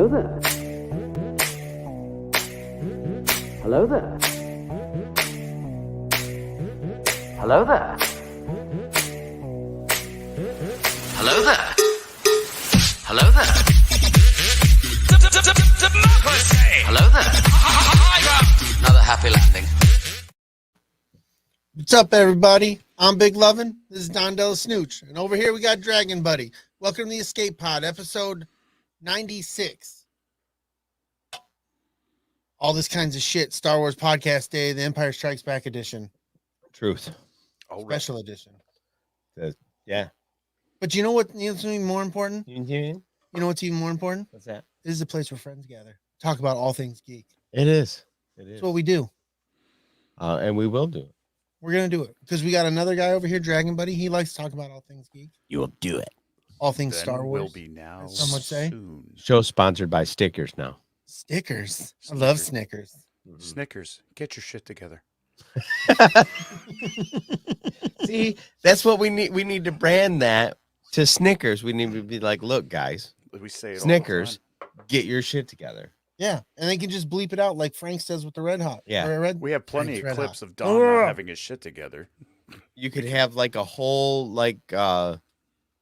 Hello there. Hello there. Hello there. Hello there. Hello there. Hello there. Another happy landing. What's up, everybody? I'm Big Lovin. This is Don DellaSnooch. And over here we got Dragon Buddy. Welcome to the Escape Pod, episode 96. All this kinds of shit. Star Wars Podcast Day, The Empire Strikes Back edition. Truth. Special edition. Yeah. But you know what's even more important? You know what's even more important? What's that? This is a place where friends gather. Talk about all things geek. It is. It is. That's what we do. And we will do it. We're going to do it. Because we got another guy over here, Dragon Buddy. He likes to talk about all things geek. You will do it. All things Then Star Wars. Will be now. Some would say. Soon. Show sponsored by Stickers now. Stickers. I love Snickers. Snickers, get your shit together. See, that's what we need. We need to brand that to Snickers. We need to be like, look, guys, We say it Snickers, get your shit together. Yeah, and they can just bleep it out like Frank says with the Red Hot. Yeah. Or Red, We have plenty Frank's of Red clips Hot. of Don not having his shit together. You could have like a whole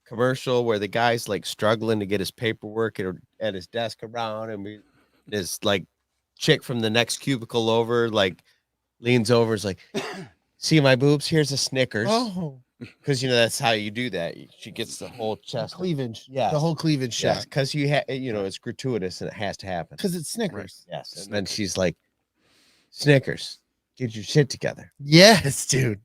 commercial where the guy's like struggling to get his paperwork at his desk around, and this like chick from the next cubicle over like leans over, is like, see my boobs? Here's a Snickers. Oh, Because that's how you do that. She gets the whole chest. cleavage. Yeah. The whole cleavage shot. Because it's gratuitous and it has to happen. Because it's Snickers. Yes. And then she's like, Snickers, get your shit together. Yes, dude.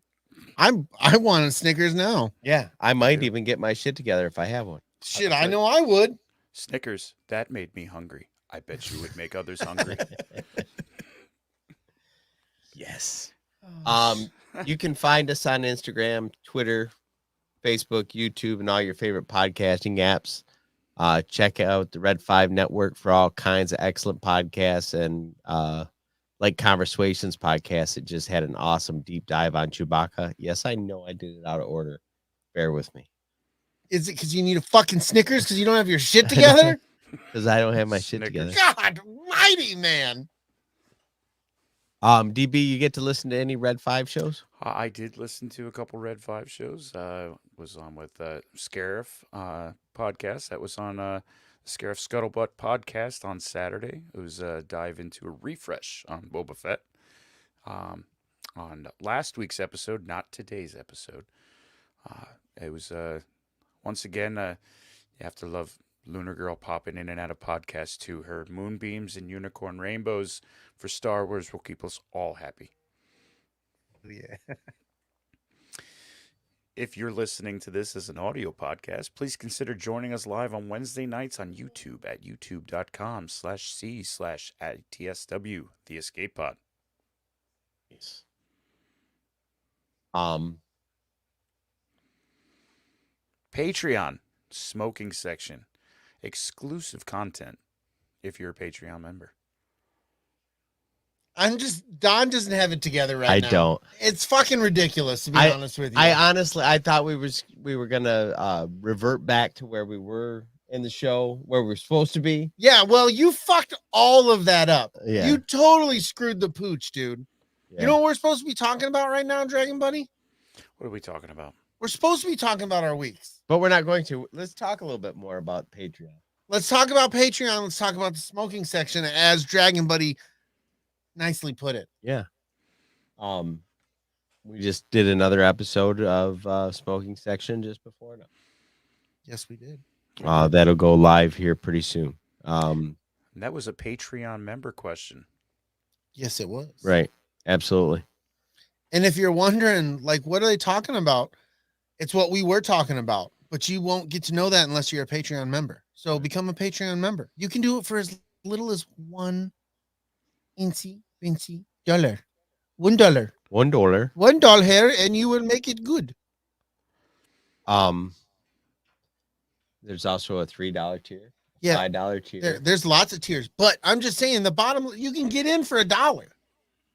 I want a Snickers now. Yeah. I might even get my shit together if I have one. Shit, I know I would. Snickers, that made me hungry. I bet you would make others hungry. Yes. You can find us on Instagram, Twitter, Facebook, YouTube, and all your favorite podcasting apps. Check out the Red 5 Network for all kinds of excellent podcasts, and like Conversations podcast. It just had an awesome deep dive on Chewbacca. Yes, I know I did it out of order. Bear with me. Is it because you need a fucking Snickers because you don't have your shit together? Because I don't have my shit Snickers. together. God mighty, man. DB, you get to listen to any Red 5 shows? I did listen to a couple Red 5 shows. Was on with Scarif podcast. That was on Scarif Scuttlebutt podcast on Saturday. It was a dive into a refresh on Boba Fett. On last week's episode, not today's episode. It was once again, you have to love Lunar Girl popping in and out of podcasts too. Her moonbeams and unicorn rainbows for Star Wars will keep us all happy. Yeah. If you're listening to this as an audio podcast, please consider joining us live on Wednesday nights on YouTube at youtube.com/c/ATSW, The Escape Pod. Yes. Patreon, smoking section, exclusive content if you're a Patreon member. Don doesn't have it together right now. I don't. It's fucking ridiculous, to be honest with you. I thought we were gonna revert back to where we were in the show, where we're supposed to be. Yeah, well, you fucked all of that up. Yeah. You totally screwed the pooch, dude. Yeah. You know what we're supposed to be talking about right now, Dragon Buddy? What are we talking about? We're supposed to be talking about our weeks. But we're not going to. Let's talk a little bit more about Patreon. Let's talk about Patreon. Let's talk about the smoking section, as Dragon Buddy nicely put it. Yeah. We just did another episode of Smoking Section just before now. Yes, we did. That'll go live here pretty soon. And that was a Patreon member question. Yes, it was. Right. Absolutely. And if you're wondering, like, what are they talking about? It's what we were talking about, but you won't get to know that unless you're a Patreon member. So become a Patreon member. You can do it for as little as $1 $1. $1. $1 here, and you will make it good. There's also a $3 tier. Yeah. $5 tier. There's lots of tiers, but I'm just saying the bottom, you can get in for $1.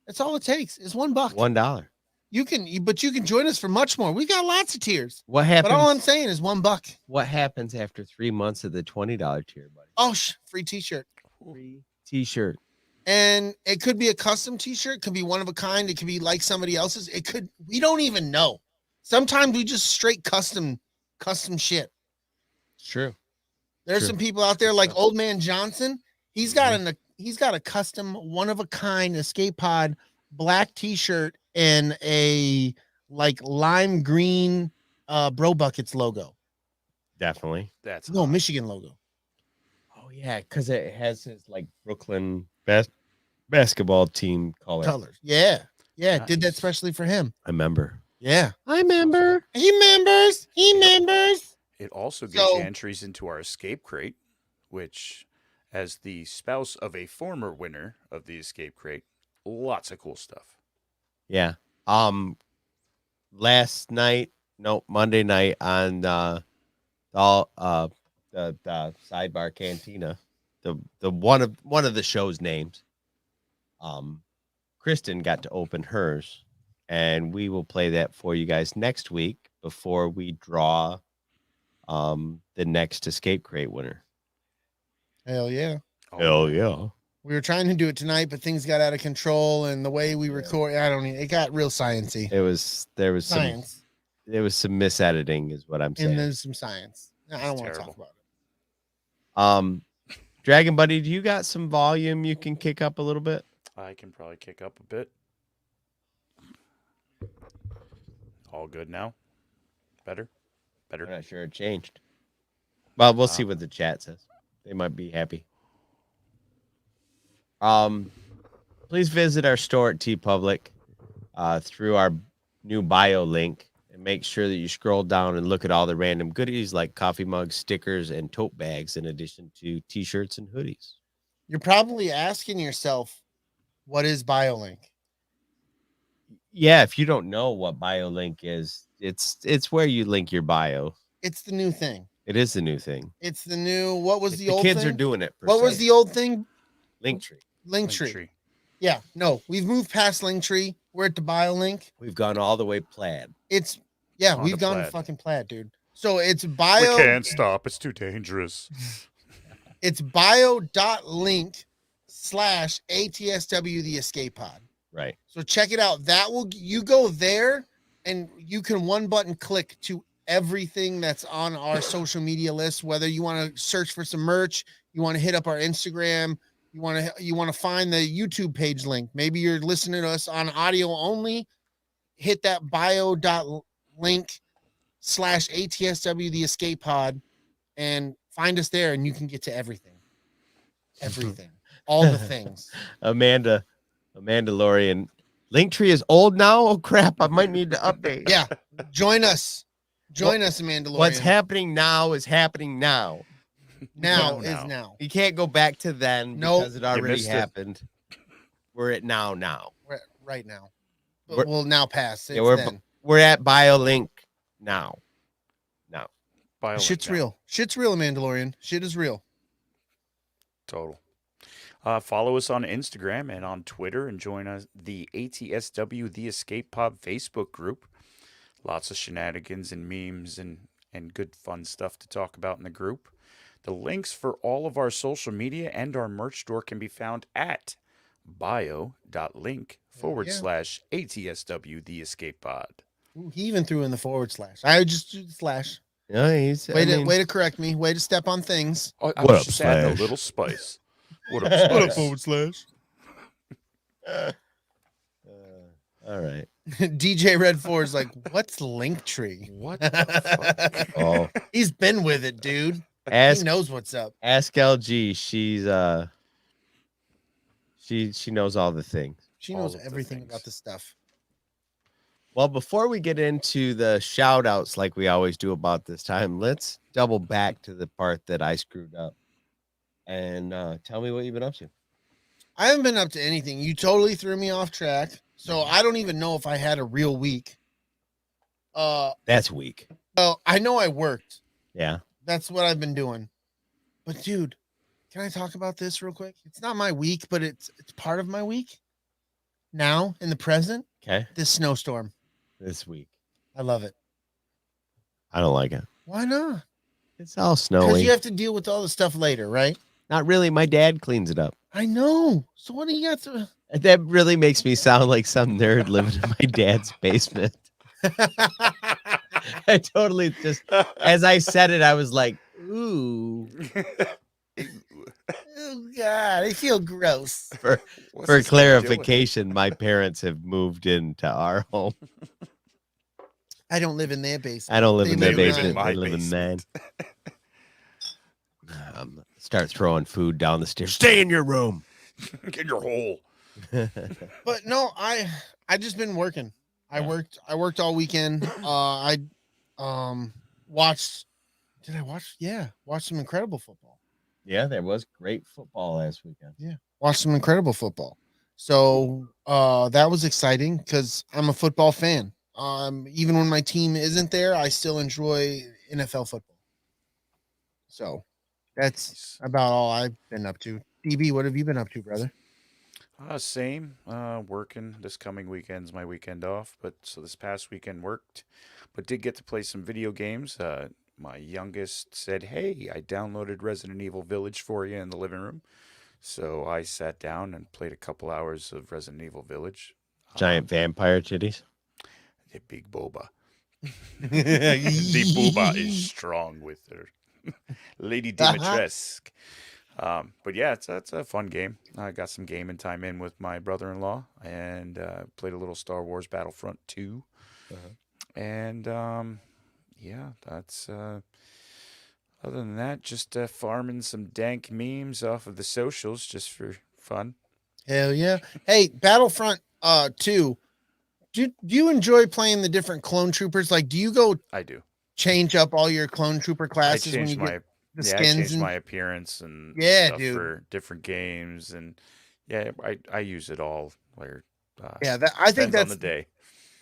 That's all it takes. It's $1. $1. but you can join us for much more. We got lots of tiers. What But happens? all I'm saying is $1. What happens after 3 months of the $20 tier, buddy? Oh, free t-shirt. Free t-shirt. And it could be a custom t-shirt. It could be one of a kind. It could be like somebody else's. We don't even know. Sometimes we just straight custom shit. It's true. There's True. some people out there like Old Man Johnson. He's got a custom one of a kind escape pod black t-shirt and a like lime green Bro Buckets logo. Definitely. That's Michigan logo. Oh yeah, because it has his like Brooklyn basketball team colors. Yeah. Did that Nice. especially for him. I remember. Yeah. I remember. He members. It also gives you entries into our escape crate, which, as the spouse of a former winner of the escape crate, lots of cool stuff. Yeah. Monday night on the sidebar cantina, the one of the show's names. Kristen got to open hers, and we will play that for you guys next week before we draw the next escape crate winner. Hell yeah. Hell yeah. We were trying to do it tonight, but things got out of control, and the way we record, it got real sciencey. There was Science. some misediting is what I'm saying. And there's some science. I don't want to talk terrible. about it. Dragon Buddy, do you got some volume you can kick up a little bit? I can probably kick up a bit. All good now? Better? I'm not sure it changed. Well, we'll see what the chat says. They might be happy. Please visit our store at TeePublic through our new bio link, and make sure that you scroll down and look at all the random goodies like coffee mugs, stickers, and tote bags, in addition to t-shirts and hoodies. You're probably asking yourself, what is BioLink? Yeah, if you don't know what BioLink is, it's where you link your bio. It's the new thing. It is the new thing. It's the new, what was the old kids thing? are doing it. What was the old thing? Linktree? Linktree. Yeah, no, we've moved past Linktree. We're at the BioLink. We've gone all the way plaid. We've gone to fucking plaid, dude. So it's bio. We can't stop. It's too dangerous. It's bio.link/ATSW the escape pod. Right. So check it out. You go there and you can one button click to everything that's on our social media list, whether you want to search for some merch, you want to hit up our Instagram, you want to find the YouTube page link. Maybe you're listening to us on audio only, hit that bio.link/ATSW the escape pod and find us there, and you can get to everything. All the things. Amanda Lorian. Linktree is old now. Oh crap! I might need to update. Yeah, join us, Amanda. What's happening now is happening now. Now is now. You can't go back to then because it already missed it. happened. We're at now. We're at right now. But we'll now pass. Yeah, we're at BioLink now. Shit's real. Shit's real, Mandalorian. Shit is real. Total. Follow us on Instagram and on Twitter, and join us the ATSW The Escape Pod Facebook group. Lots of shenanigans and memes and good fun stuff to talk about in the group. The links for all of our social media and our merch store can be found at bio.link/ATSW The Escape Pod. Ooh, he even threw in the /. I just do the slash. Yeah, way to correct me. Way to step on things. I What up, just add a Slash? little spice. What up, Spice? All right. DJ Red 4 is like, what's Linktree? What the fuck? Oh, He's been with it, dude. He ask knows what's up. LG. She knows all the things. She all knows of the everything things. about this stuff. Well, before we get into the shout outs like we always do about this time, let's double back to the part that I screwed up and tell me what you've been up to. I haven't been up to anything. You totally threw me off track. So I don't even know if I had a real week. That's weak. Well, I know I worked. Yeah. That's what I've been doing. But dude, can I talk about this real quick? It's not my week, but it's part of my week. Now, in the present, Okay. this snowstorm. this week. I love it. I don't like it. Why not? It's all Because snowy. you have to deal with all the stuff later, right? Not really. My dad cleans it up. I know. So what do you got to? That really makes me sound like some nerd living in my dad's basement. I totally just, as I said it, I was like, ooh. Oh God, I feel gross. For clarification, my parents have moved into our home. I don't live in their basement. I don't live They in their live in basement. my I live in mine. Start throwing food down the stairs. Stay in your room. Get your hole. But no, I just been working. I worked all weekend. I watched. Did I watch? Yeah, watched some incredible football. Yeah, there was great football last weekend. Yeah, watched some incredible football. So that was exciting because I'm a football fan. Even when my team isn't there, I still enjoy NFL football. So that's about all I've been up to. DB, what have you been up to, brother? Same. Working this coming weekend's my weekend off, but so this past weekend worked, but did get to play some video games. My youngest said, "Hey, I downloaded Resident Evil Village for you in the living room," so I sat down and played a couple hours of Resident Evil Village. Giant vampire titties. The big boba. The booba is strong with her. Lady Dimitrescu. But yeah, it's a fun game. I got some gaming time in with my brother-in-law and played a little Star Wars Battlefront 2. And yeah, that's other than that, just farming some dank memes off of the socials just for fun. Hell yeah. Hey, Battlefront 2. Do you enjoy playing the different clone troopers? Like, do you go I do. change up all your clone trooper classes when you get the I skins? changed And my appearance and Yeah, stuff dude. for different games, and yeah, I use it all. Where yeah, I think depends on that's the day.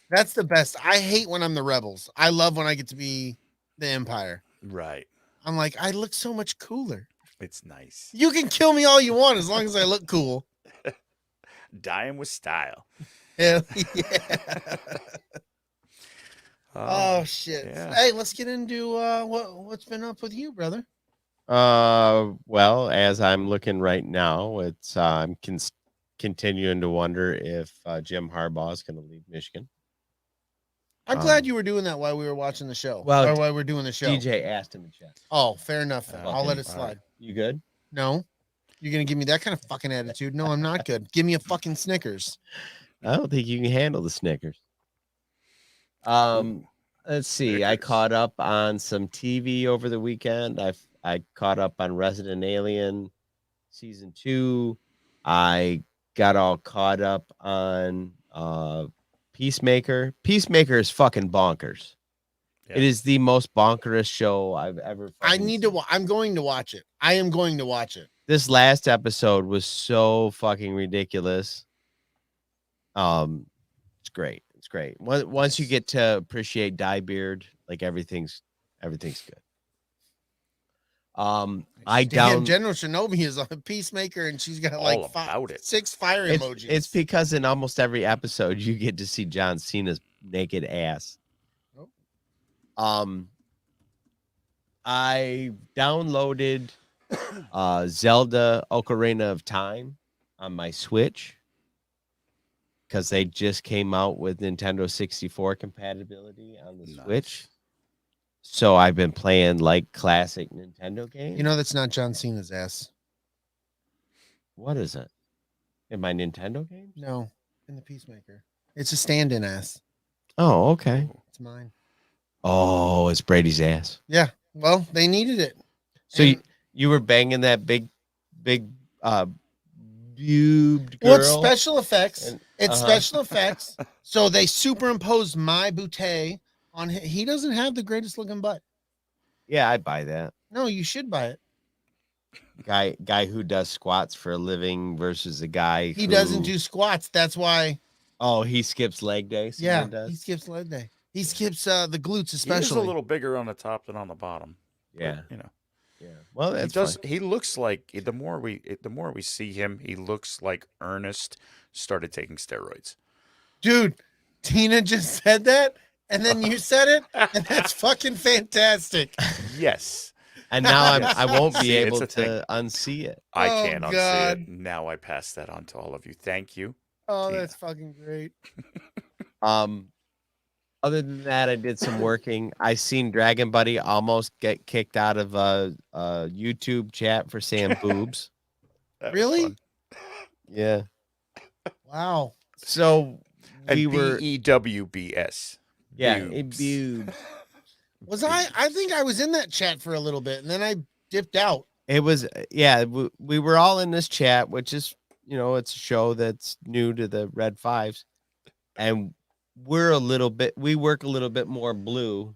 that's the best. I hate when I'm the rebels. I love when I get to be the Empire. Right, I'm like, I look so much cooler. it's nice. You can kill me all you want as long as I look cool. Dying with style. Hell yeah. Oh shit. yeah. Hey, let's get into what's been up with you, brother. Well, as I'm looking right now, it's I'm continuing to wonder if Jim Harbaugh is going to leave Michigan. I'm glad you were doing that while we were watching the show. Well, or while we're doing the show. DJ asked in the chat. Oh, fair enough. Then. I'll let it all slide. right. You good? No. You're gonna give me that kind of fucking attitude. No, I'm not good. Give me a fucking Snickers. I don't think you can handle the Snickers. Let's see. I Snickers. caught up on some TV over the weekend. I caught up on Resident Alien season 2. I got all caught up on Peacemaker. Peacemaker is fucking bonkers. Yeah. It is the most bonkerous show I've ever. I need to. I'm going to watch it. I am going to watch it. This last episode was so fucking ridiculous. It's great. It's great. Once you get to appreciate Diebeard, like everything's good. I Damn, down. General Shinobi is a peacemaker, and she's got All like about it. 6 fire emojis. It's because in almost every episode you get to see John Cena's naked ass. Oh. I downloaded Zelda Ocarina of Time on my Switch because they just came out with Nintendo 64 compatibility on the Switch. So I've been playing like classic Nintendo games. You know that's not John Cena's ass. What is it? In my Nintendo games? No, in the Peacemaker. It's a stand-in ass. Oh, okay. It's mine. Oh, it's Brady's ass. Yeah. Well, they needed it. So And- you were banging that big boobed girl. Well, it's special effects. And- It's special effects. So they superimposed my bootay on him. He doesn't have the greatest looking butt. Yeah, I'd buy that. No, you should buy it. Guy who does squats for a living versus a guy He doesn't do squats. That's why. Oh, he skips leg day. Yeah, Simon does? he skips leg day. He skips the glutes He is especially. a little bigger on the top than on the bottom. but, Yeah. you know. Yeah. Well, He that's does. fine. He looks like the more we see him, he looks like Ernest started taking steroids. Dude, Tina just said that, and then you said it, and that's fucking fantastic. Yes. And now Yes. I won't be See, it's able a thing. to unsee it. I Oh, can't God. unsee it. Now I pass that on to all of you. Thank you. Oh, Tina. that's fucking great. Other than that, I did some working. I seen Dragon Buddy almost get kicked out of a YouTube chat for saying boobs. That was Really? fun. Yeah. Wow. So we And were BEWBS. yeah, Boobs. boobs. Was I think I was in that chat for a little bit, and then I dipped out. It was yeah, we were all in this chat, which is, it's a show that's new to the Red Fives. And we work a little bit more blue.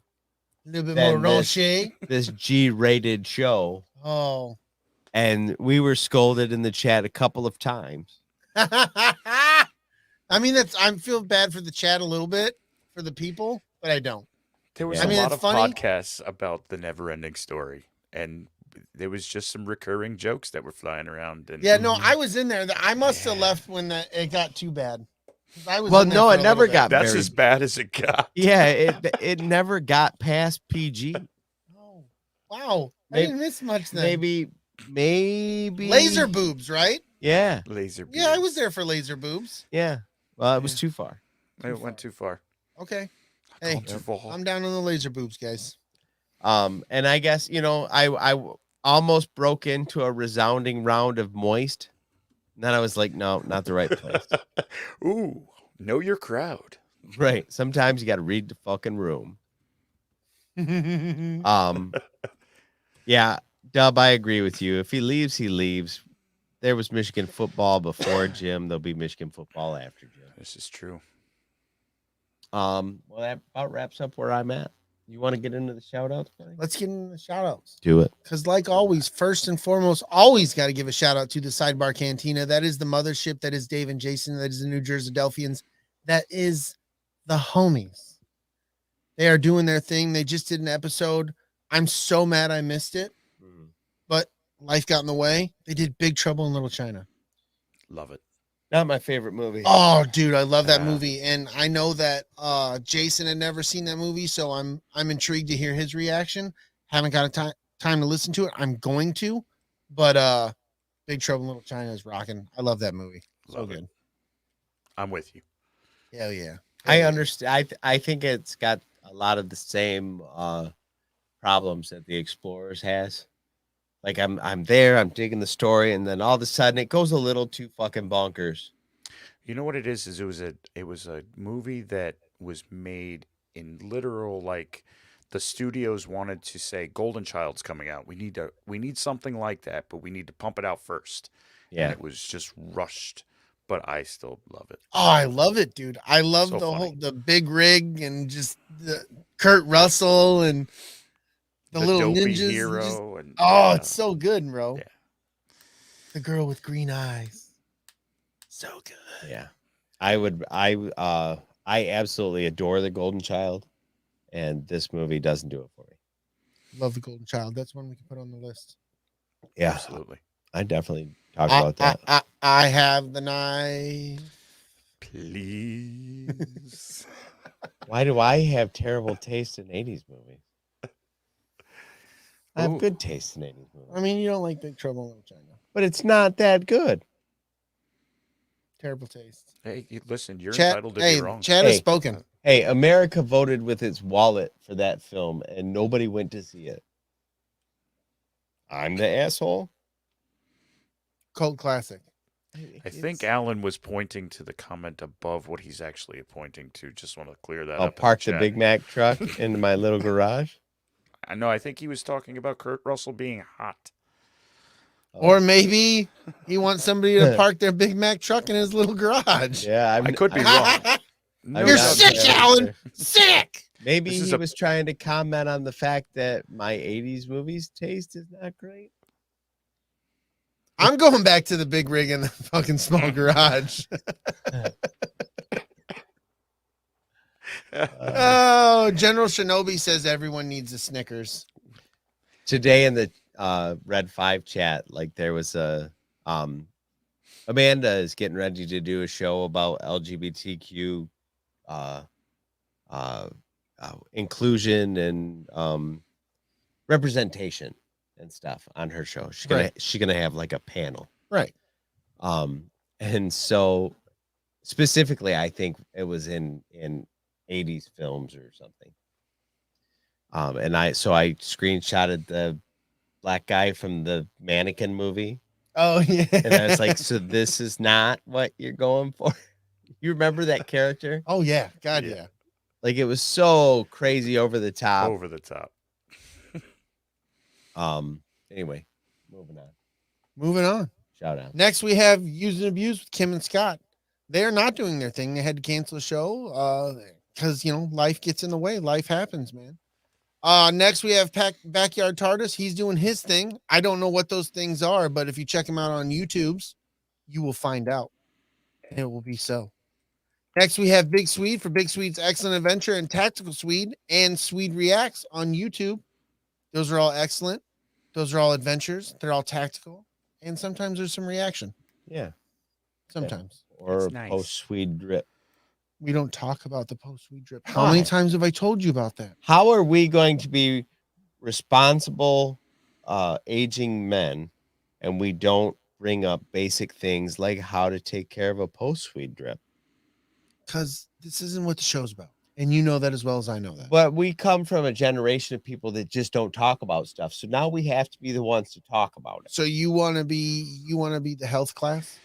A little bit than more this- Rocher. This G-rated show. Oh. And we were scolded in the chat a couple of times. I mean, I feel bad for the chat a little bit for the people, but I don't. There was Yeah. a I mean, lot it's of funny. podcasts about the never-ending story, and there was just some recurring jokes that were flying around. And Yeah, no, I was in there. I must have left when it got too bad. I was Well, in there no, for it a never little bit. got that's very as bad as it got. Yeah, it never got past PG. Oh, wow. I Maybe- didn't miss much then. Maybe Laser boobs, right? Yeah, Laser. Yeah, I beams. was there for laser boobs. yeah. Well, it was too far. It went too far. Okay. Hey, Too far. I'm down on the laser boobs, guys. And I guess I almost broke into a resounding round of moist. And then I was like, no, not the right place. Ooh, know your crowd. Right. Sometimes you got to read the fucking room. Yeah, Dub, I agree with you. If he leaves, he leaves. There was Michigan football before Jim. There'll be Michigan football after Jim. This is true. Well, that about wraps up where I'm at. You want to get into the shout outs, buddy? Let's get into the shout outs. Do it. Because, like always, first and foremost, always got to give a shout out to the Sidebar Cantina. That is the mothership. That is Dave and Jason. That is the New Jersey Delphians. That is the homies. They are doing their thing. They just did an episode. I'm so mad I missed it, but life got in the way. They did Big Trouble in Little China. Love it. Not my favorite movie. Oh, dude, I love that Yeah. movie, and I know that Jason had never seen that movie, so I'm intrigued to hear his reaction. Haven't got a time to listen to it. I'm going to, but Big Trouble in Little China is rocking. I love that movie. So Love it. good. I'm with you. Hell yeah. I understand. I think it's got a lot of the same problems that the Explorers has. Like I'm there, I'm digging the story, and then all of a sudden it goes a little too fucking bonkers. You know what it is? It was a movie that was made in literal, like, the studios wanted to say Golden Child's coming out. We need something like that, but we need to pump it out first. Yeah. And it was just rushed, but I still love it. Oh, I love it, dude. I love So the funny. the big rig and just the Kurt Russell and the little dopey ninjas. hero and Oh, it's so good, bro. Yeah. The girl with green eyes. So good. Yeah. I absolutely adore the Golden Child, and this movie doesn't do it for me. Love the Golden Child. That's one we can put on the list. Yeah. absolutely. I definitely talk about that. I have the knife. Please. Why do I have terrible taste in 80s movies? I have Ooh. good taste in 80s movies. I mean, you don't like Big Trouble in Little China. But it's not that good. Terrible taste. Hey, listen, you're Chat, entitled to hey, be wrong. Chad Hey. has spoken. Hey, America voted with its wallet for that film, and nobody went to see it. I'm the asshole. Cult classic. I think Alan was pointing to the comment above what he's actually pointing to. Just want to clear that I'll up. in park the chat. Big Mac truck into my little garage. I know. I think he was talking about Kurt Russell being hot. Or maybe he wants somebody to park their Big Mac truck in his little garage. Yeah, I could be wrong. I'm You're not sick, there. Alan. Sick. Maybe This is he a- was trying to comment on the fact that my 80s movies taste is not great. I'm going back to the big rig in the fucking small garage. Oh, General Shinobi says everyone needs a Snickers. Today in the Red 5 chat, like there was a Amanda is getting ready to do a show about LGBTQ inclusion and representation and stuff on her show. She's gonna have like a panel, Right. And so specifically, I think it was in 80s films or something. And I screenshotted the black guy from the Mannequin movie. Oh yeah. And I was like, so this is not what you're going for? You remember that character? Oh yeah. God yeah. Like it was so crazy over the top. Over the top. Anyway, moving on. Shout out. Next we have Use and Abuse with Kim and Scott. They are not doing their thing. They had to cancel the show because life gets in the way. Life happens, man. Next we have Backyard TARDIS. He's doing his thing. I don't know what those things are, but if you check him out on YouTube's, you will find out. And it will be so. Next we have Big Swede for Big Swede's Excellent Adventure and Tactical Swede and Swede Reacts on YouTube. Those are all excellent. Those are all adventures. They're all tactical. And sometimes there's some reaction. Yeah. Sometimes. Yeah. Or nice. post-Swede drip. We don't talk about the post-Swede drip. How many times have I told you about that? How are we going to be responsible aging men and we don't bring up basic things like how to take care of a post-Swede drip? Because this isn't what the show's about. And you know that as well as I know that. But we come from a generation of people that just don't talk about stuff. So now we have to be the ones to talk about it. So you want to be the health class?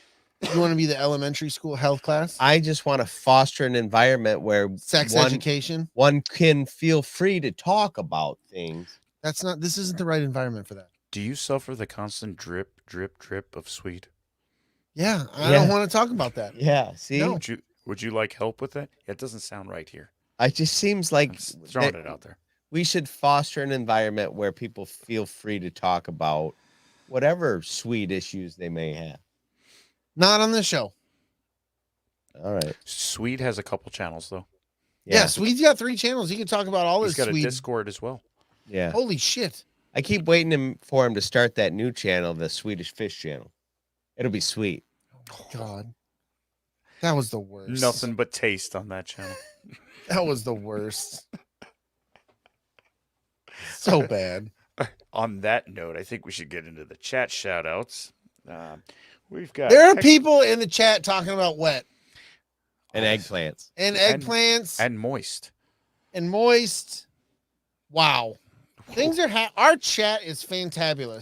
You want to be the elementary school health class? I just want to foster an environment where Sex education. One can feel free to talk about things. This isn't the right environment for that. Do you suffer the constant drip, drip, drip of Swede? Yeah, I don't want to talk about that. Yeah, see? No. Would you like help with that? It doesn't sound right here. It just seems like I'm throwing it out there. We should foster an environment where people feel free to talk about whatever Swede issues they may have. Not on this show. All right. Swede has a couple channels though. Yeah, Swede's got 3 channels. He can talk about all his He's got Swede. a Discord as well. Yeah. Holy shit. I keep waiting for him to start that new channel, the Swedish Fish channel. It'll be sweet. God. That was the worst. Nothing but taste on that channel. That was the worst. So bad. On that note, I think we should get into the chat shout outs. We've got There are people in the chat talking about wet. And eggplants. And eggplants. And moist. And moist. Wow. Things are our chat is fantabulous.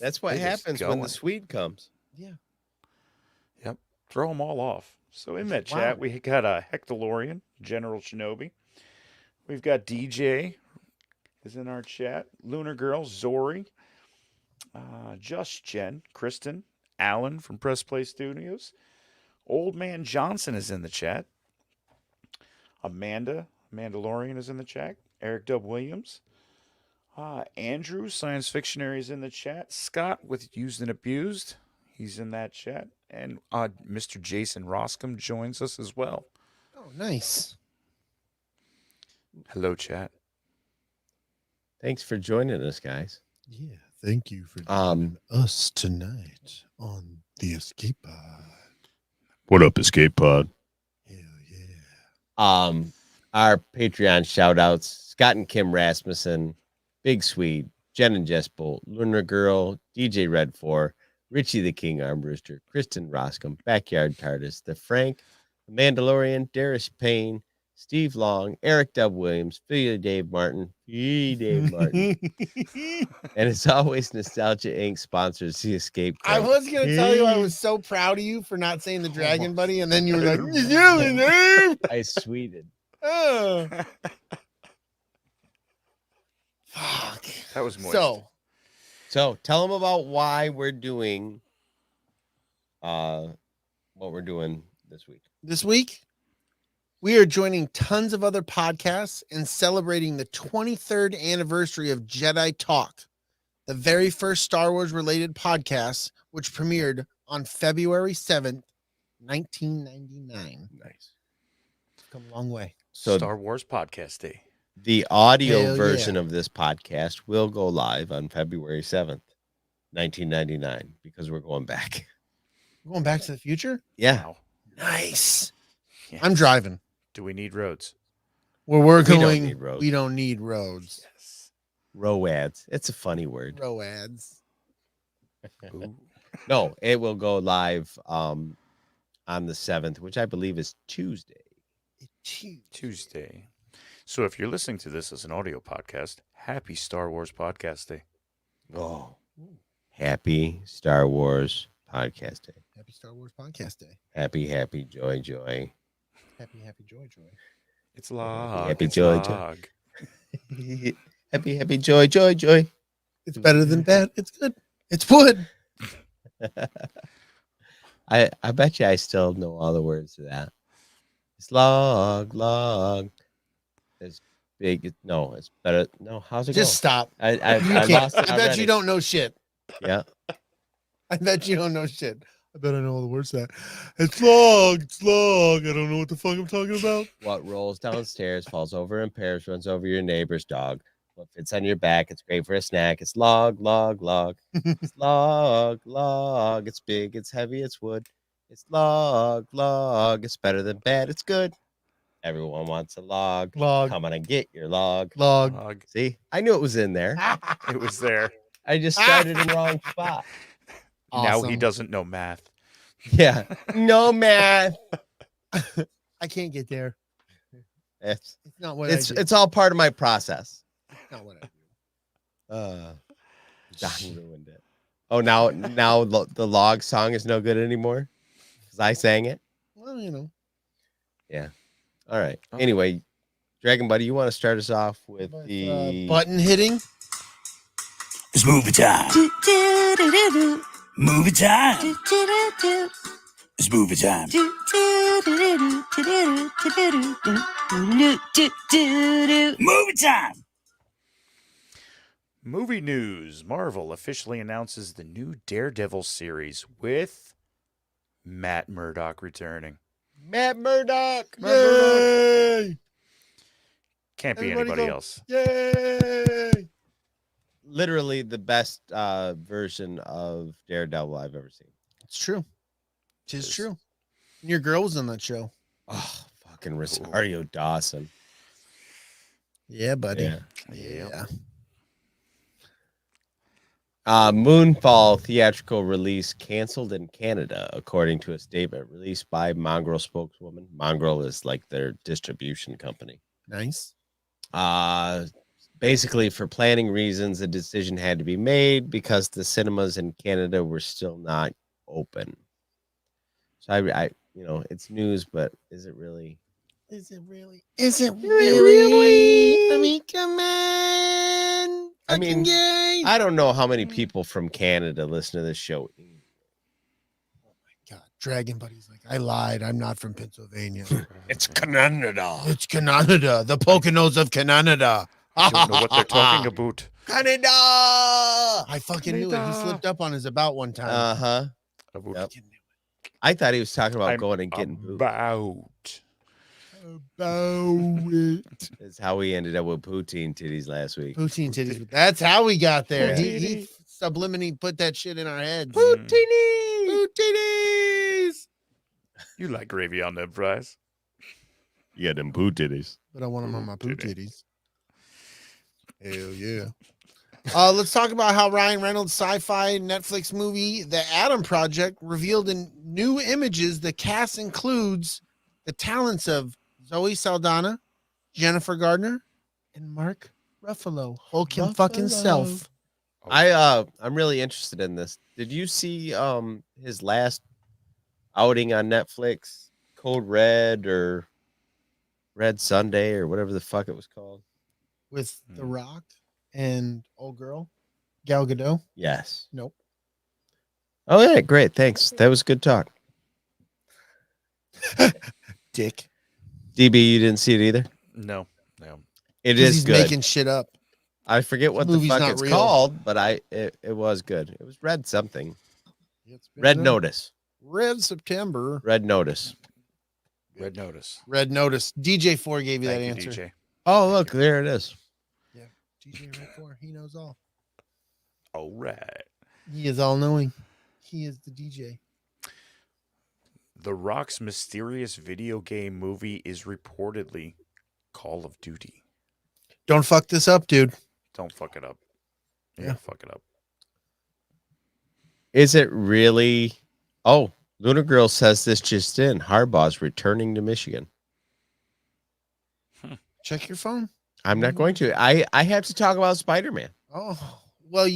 That's what happens when the Swede comes. Yeah. Yep. Throw them all off. So in that chat, we got Hectolorian, General Shinobi. We've got DJ is in our chat. Lunar Girl, Zori, Just Jen, Kristen, Alan from Press Play Studios. Old Man Johnson is in the chat. Amanda, Mandalorian is in the chat. Eric W. Williams. Andrew, Science Fictionary is in the chat. Scott with Used and Abused. He's in that chat. And Mr. Jason Roscom joins us as well. Oh, nice. Hello, chat. Thanks for joining us, guys. Yeah, thank you for joining us tonight on the Escape Pod. What up, Escape Pod? Hell yeah. Our Patreon shout outs, Scott and Kim Rasmussen, Big Swede, Jen and Jess Bolt, Lunar Girl, DJ Red 4, Richie the King Armbruster, Kristen Roscom, Backyard TARDIS, The Frank, The Mandalorian, Darius Payne, Steve Long, Eric W. Williams, Dave Martin, and as always, Nostalgia Inc. sponsors the Escape Club. I was going to tell you I was so proud of you for not saying the dragon, buddy, and then you were like, I sweeted. Oh. Fuck. That was moist. So tell them about why we're doing what we're doing this week. This week, we are joining tons of other podcasts and celebrating the 23rd anniversary of Jedi Talk, the very first Star Wars related podcast, which premiered on February 7th, 1999. Nice. Come a long way. So Star Wars Podcast Day. The audio version of this podcast will go live on February 7th, 1999, because we're going back. We're going back to the future? Yeah. Wow. Nice. Yes. I'm driving. Do we need roads? Where we're We don't going, need roads. we don't need roads. Yes. Roads. It's a funny word. Roads. No, it will go live on the 7th, which I believe is Tuesday. Tuesday. So if you're listening to this as an audio podcast, happy Star Wars Podcast Day. Oh, happy Star Wars Podcast Day. Happy Star Wars Podcast Day. Happy, joy. Happy, joy. It's log. Happy it's joy, log. happy, joy. It's better than bad. It's good. It's wood. I bet you I still know all the words to that. It's log. It's big. No, it's better. No, how's it Just go? stop. I You can't. lost it I bet already. you don't know shit. Yeah. I bet you don't know shit. I bet I know all the words to that. It's log. I don't know what the fuck I'm talking about. What rolls downstairs, falls over in pairs, runs over your neighbor's dog. What fits on your back, it's great for a snack. It's log. It's log. It's big, it's heavy, it's wood. It's log. It's better than bad, it's good. Everyone wants a log. Log. Come on and get your log. Log. Log. See, I knew it was in there. It was there. I just started in the wrong spot. Now he Awesome. doesn't know math. Yeah. No math. I can't get there. It's It's not what I do. it's all part of my process. not what I do. Don ruined it. Oh, now the log song is no good anymore because I sang it. Well, you know. Yeah. All right. Oh. Anyway, Dragon Buddy, you want to start us off with But, the button hitting. It's movie time. Movie time. It's movie time. Movie time. Movie news. Marvel officially announces the new Daredevil series with Matt Murdock returning. Matt Murdock. Yay! Can't be Everybody anybody go. else. Yay! Literally the best version of Daredevil I've ever seen. It's true. Tis Yes. true. And your girl was on that show. Oh, fucking Rosario Dawson. Yeah, buddy. Yeah. Yeah. Moonfall theatrical release canceled in Canada, according to a statement released by Mongrel spokeswoman. Mongrel is like their distribution company. Nice. Basically, for planning reasons, a decision had to be made because the cinemas in Canada were still not open. So I it's news, but is it really? Is it really? Is it really? I mean, come on. I mean, Fucking yay. I don't know how many people from Canada listen to this show. God, Dragon Buddy's like, I lied. I'm not from Pennsylvania. It's Canada. It's Canada. The Poconos of Canada. I don't know what they're talking about. Canada. I fucking knew it. He slipped up on his about one time. Uh-huh. About Yep. Fucking knew I thought he was talking about I'm going and getting booed. about. it. About it. That's how we ended up with poutine titties last week. Poutine titties. That's how we got there. Yeah. He subliminally put that shit in our heads. Poutine. Poutinis. You like gravy on them fries? Yeah, them poo titties. But I want them on my poo Poutine. titties. Hell yeah. Let's talk about how Ryan Reynolds' sci-fi Netflix movie, The Adam Project, revealed in new images. The cast includes the talents of Zoe Saldana, Jennifer Gardner, and Mark Ruffalo. Hulk him fucking self. I'm really interested in this. Did you see his last outing on Netflix? Code Red or Red Sunday or whatever the fuck it was called? With The Rock and old girl, Gal Gadot. Yes. Nope. Oh yeah, great. Thanks. That was good talk. Dick. DB, you didn't see it either? No. It 'Cause is he's good. making shit up. I forget what the movie's fuck not it's real. called, but it was good. It was Red something. It's been Red a- Notice. Red September. Red Notice. Red Notice. Red Notice. DJ4 gave you that Thank you, answer. DJ. Oh, look, there it is. DJ Red 4. He knows all. All right. He is all knowing. He is the DJ. The Rock's mysterious video game movie is reportedly Call of Duty. Don't fuck this up, dude. Don't fuck it up. Yeah. Fuck it up. Is it really? Oh, Lunar Girl says this just in. Harbaugh's returning to Michigan. Check your phone. I'm not going to. I have to talk about Spider-Man. Oh, well,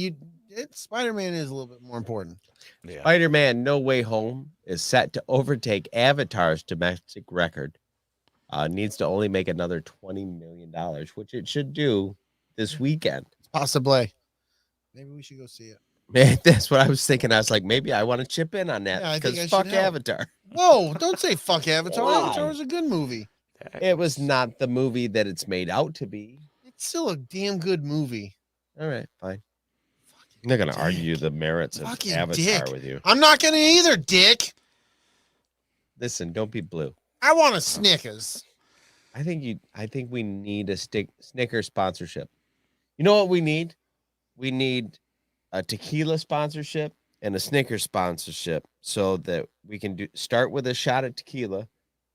Spider-Man is a little bit more important. Yeah. Spider-Man No Way Home is set to overtake Avatar's domestic record. Needs to only make another $20 million, which it should do this weekend. Possibly. Maybe we should go see it. Man, that's what I was thinking. I was like, maybe I want to chip in on that Yeah, I think because I fuck should help. Avatar. Whoa, don't say fuck Avatar. Why? Avatar was a good movie. It was not the movie that it's made out to be. It's still a damn good movie. All right, fine. I'm not going to dick. argue the merits of Fucking Avatar dick. with you. I'm not going to either, dick. Listen, don't be blue. I want a Snickers. I think we need a Snickers sponsorship. You know what we need? We need a tequila sponsorship and a Snickers sponsorship so that we can start with a shot at tequila,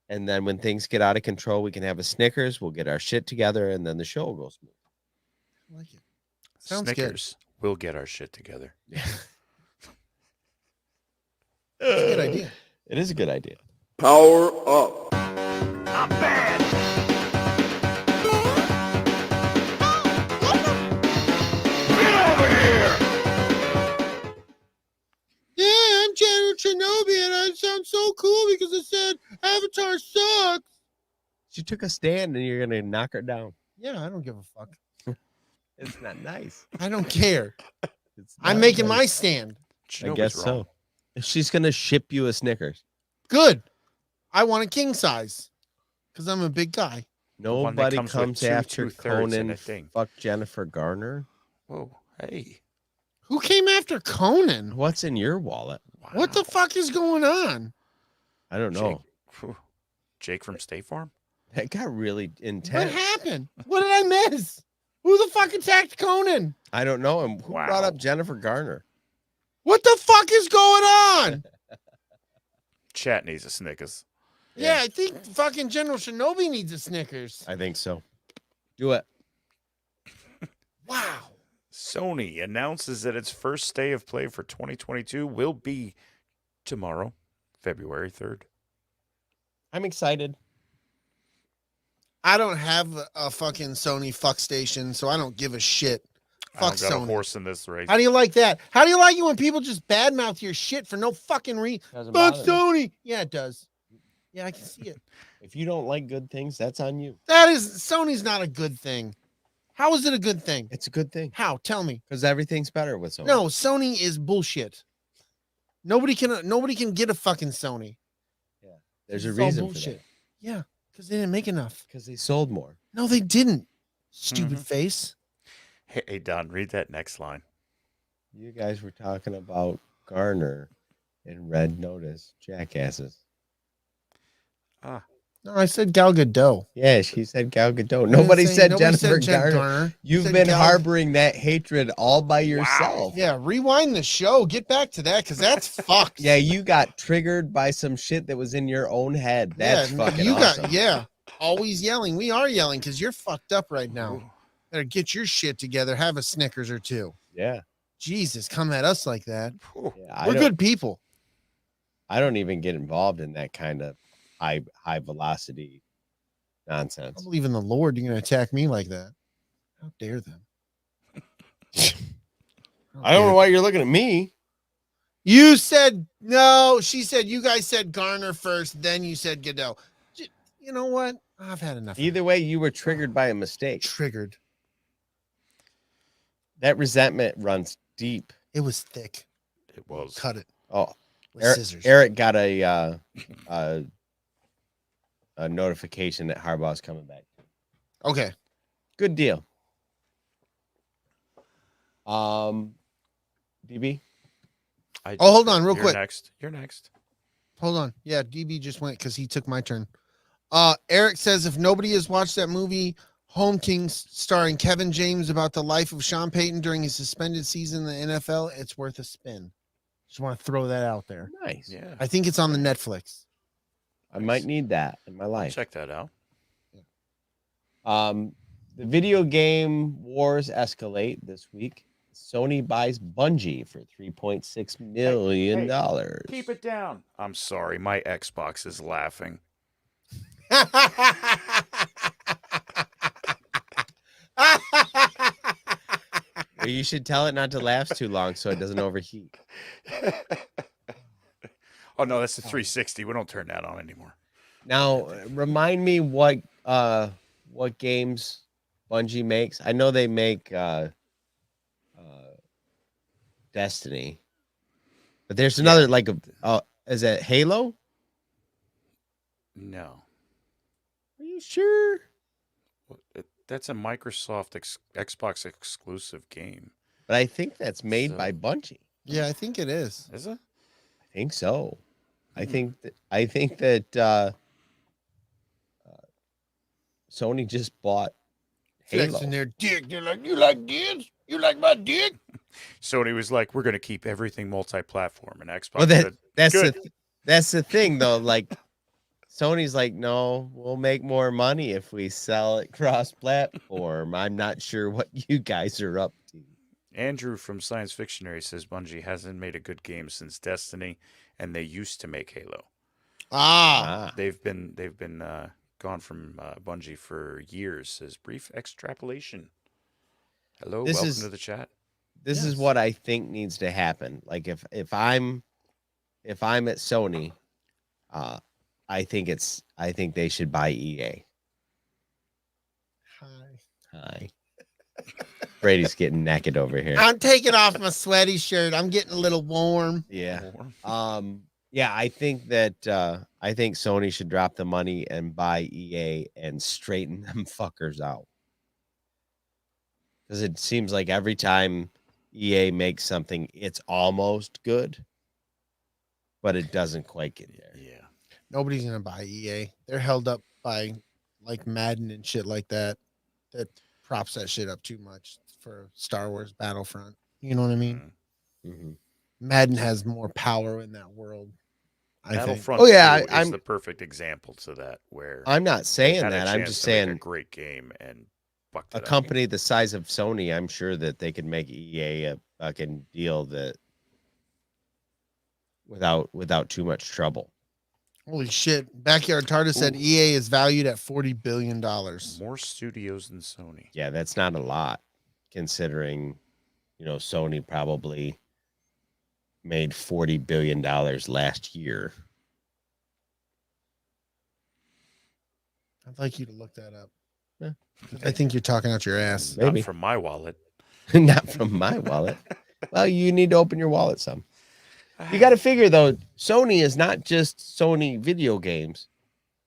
and then when things get out of control, we can have a Snickers, we'll get our shit together, and then the show will go smooth. I like it. Sounds Snickers. We'll get our shit together. It's a good idea. It is a good idea. Power up. I'm bad. Yeah, I'm General Shinobi, and I sound so cool because I said Avatar sucks. She took a stand, and you're going to knock her down. Yeah, I don't give a fuck. It's not nice. I don't care. It's I'm not making nice. my stand. I Shinobi's guess wrong. so. She's going to ship you a Snickers. Good. I want a king size because I'm a big guy. one that Nobody comes with comes two after 2/3 and Conan. a thing. Fuck Jennifer Garner. Whoa. Hey. Who came after Conan? What's in your wallet? What the Wow. fuck is going on? I don't know. Jake, Jake from State Farm? That got really What intense. happened? What did I miss? Who the fuck attacked Conan? I don't know. And who brought Wow. up Jennifer Garner? What the fuck is going on? Chat needs a Snickers. Yeah, I think fucking General Shinobi needs a Snickers. I think so. Do it. Wow. Sony announces that its first day of play for 2022 will be tomorrow, February 3rd. I'm excited. I don't have a fucking Sony fuck station, so I don't give a shit. I Fuck don't got a Sony. horse in this race. How do you like that? How do you like it when people just badmouth your shit for no fucking reason? Doesn't Fuck bother me. Sony. Yeah, it does. Yeah, I can see it. If you don't like good things, that's on you. That is Sony's not a good thing. How is it a good thing? It's a good thing How? Tell me. because everything's better with Sony. No, Sony is bullshit. Nobody can get a fucking Sony. there's a It's all reason for bullshit. that. Yeah, because they didn't make enough. Because they sold more. No, they didn't. Stupid face. Hey, Don, read that next line. You guys were talking about Garner and Red Notice jackasses. Ah, No, I said Gal Gadot. Yeah, she said Gal Gadot. I didn't Nobody say- said nobody Jennifer Jen Garner. You've Said been Gal- harboring that hatred all by yourself. Yeah, rewind the show. Get back to that because that's fucked. Yeah, you got triggered by some shit that was in your own head. That's Yeah, fucking you awesome. got always yelling. We are yelling because you're fucked up right now. Better get your shit together. Have a Snickers or two. Yeah. Jesus, come at us like that. whew. Yeah, We're good people. I don't even get involved in that kind of high velocity I nonsense. believe in the Lord. You're gonna attack me like that. How dare them? I don't know why you're looking at me. You said no. She said you guys said Garner first, then you said Godot. You know what? I've had enough. Either way, you were triggered by a mistake. Triggered. That resentment runs deep. It was thick. It was. Cut it Oh, with Eric, scissors. Eric got a notification that Harbaugh's coming back. Okay. Good deal. DB. Oh, hold on, real You're quick. Next. You're next. Hold on. Yeah, DB just went because he took my turn. Eric says if nobody has watched that movie, Home Kings, starring Kevin James, about the life of Sean Payton during his suspended season in the NFL, it's worth a spin. Just want to throw that out there. Nice. Yeah. I think it's on the Netflix. I might need that in my I'll life. check that out. The video game wars escalate this week. Sony buys Bungie for $3.6 million. Keep it down. I'm sorry, my Xbox is laughing. Well, you should tell it not to last too long so it doesn't overheat. Oh no, that's the 360. We don't turn that on anymore. Now, remind me what games Bungie makes. I know they make Destiny, but there's another is it Halo? No. Are you sure? That's a Microsoft Xbox exclusive game. But I think that's made by Bungie. Yeah, I think it is. Is it? I think so. I think that Sony just bought Halo. Flexing their dick. They're like, you like dicks? You like my dick? Sony was like, we're going to keep everything multi-platform, and Xbox Well, said, that's the thing though. Like Sony's like, no, we'll make more money if we sell it cross-platform. I'm not sure what you guys are up to. Andrew from Science Fictionary says Bungie hasn't made a good game since Destiny, and they used to make Halo. They've been gone from Bungie for years. Says brief extrapolation. Hello, welcome to the chat. This is what I think needs to happen. Like if I'm at Sony, I think they should buy EA. Hi. Brady's getting naked over here. I'm taking off my sweaty shirt. I'm getting a little warm. Yeah. Yeah, I think Sony should drop the money and buy EA and straighten them fuckers out. Because it seems like every time EA makes something, it's almost good, but it doesn't quite get there. Yeah. Nobody's gonna buy EA. They're held up by like Madden and shit like that. That props that shit up too much for Star Wars Battlefront. You know what I mean? Mm-hmm. Madden has more power in that world. I think. Battlefront is the perfect example to that. Where I'm not saying that. I'm just saying a great game and a company the size of Sony. I'm sure that they could make EA a fucking deal that without too much trouble. Holy shit! Backyard Tarta said EA is valued at $40 billion. More studios than Sony. Yeah, that's not a lot, considering Sony probably made $40 billion last year. I'd like you to look that up. Yeah. I think you're talking out your ass. Maybe. Not from my wallet. Not from my wallet. Well, you need to open your wallet some. You got to figure, though, Sony is not just Sony video games.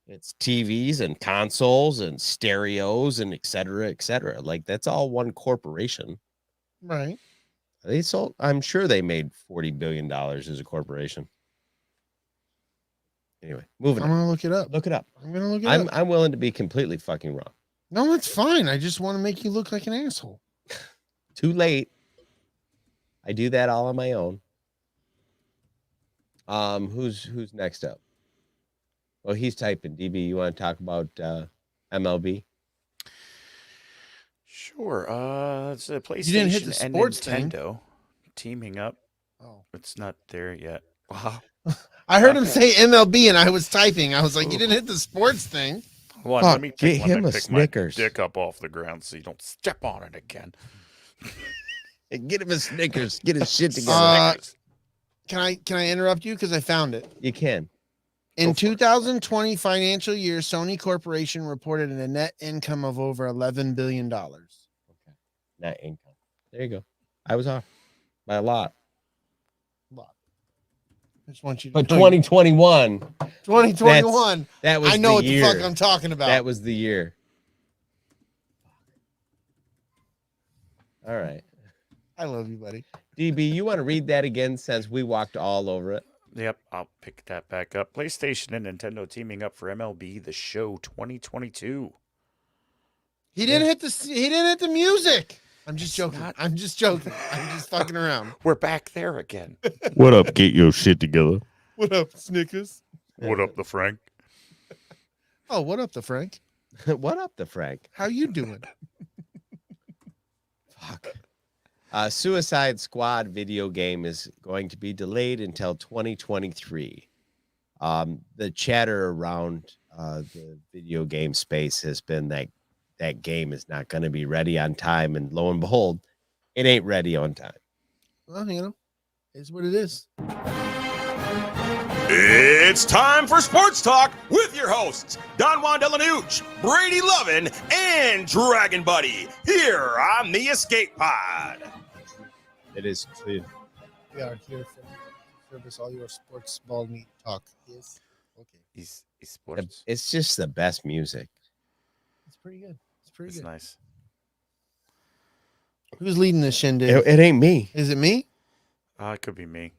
It's TVs and consoles and stereos and et cetera, et cetera. Like, that's all one corporation. Right. I'm sure they made $40 billion as a corporation. Anyway, moving on. I'm going to look it up. Look it up. I'm going to look it up. I'm willing to be completely fucking wrong. No, that's fine. I just want to make you look like an asshole. Too late. I do that all on my own. Who's next up? Well, he's typing. DB, you want to talk about MLB? Sure. It's a PlayStation You didn't hit the sports and thing. Nintendo teaming up. Oh, It's not there yet. Wow. I heard him say MLB, and I was typing. I was like, "You didn't hit the sports thing." Hold on, Fuck, let me get him a pick Snickers. my dick up off the ground so you don't step on it again. Get him a Snickers. Get his shit together. Can I interrupt you because I found it? You can. In 2020 financial year, Sony Corporation reported a net income of over $11 billion. Okay. Net income. There you go. I was off by a lot. I just want you to But know 2021. 2021. That was I know the what year. the fuck I'm talking about. That was the year. All right. I love you, buddy. DB, you want to read that again since we walked all over it? Yep, I'll pick that back up. PlayStation and Nintendo teaming up for MLB The Show 2022. He didn't hit the music. I'm just It's joking. not- I'm just joking. I'm just fucking around. We're back there again. What up? Get your shit together. What up, Snickers? What up, the Frank? Oh, what up, the Frank? What up, the Frank? How you doing? Fuck. Suicide Squad video game is going to be delayed until 2023. The chatter around the video game space has been that game is not going to be ready on time, and lo and behold, it ain't ready on time. Well, you know, it's what it is. It's time for Sports Talk with your hosts, Don Juan DellaSnooch, Brady Lovin, and Dragon Buddy, here on the Escape Pod. It is clear. We are here for service all your sports ball meat talk. Yes. Okay. He's sports. It's just the best music. It's pretty good. It's pretty It's good. nice. Who's leading this shindig? It ain't me. Is it me? It could be me.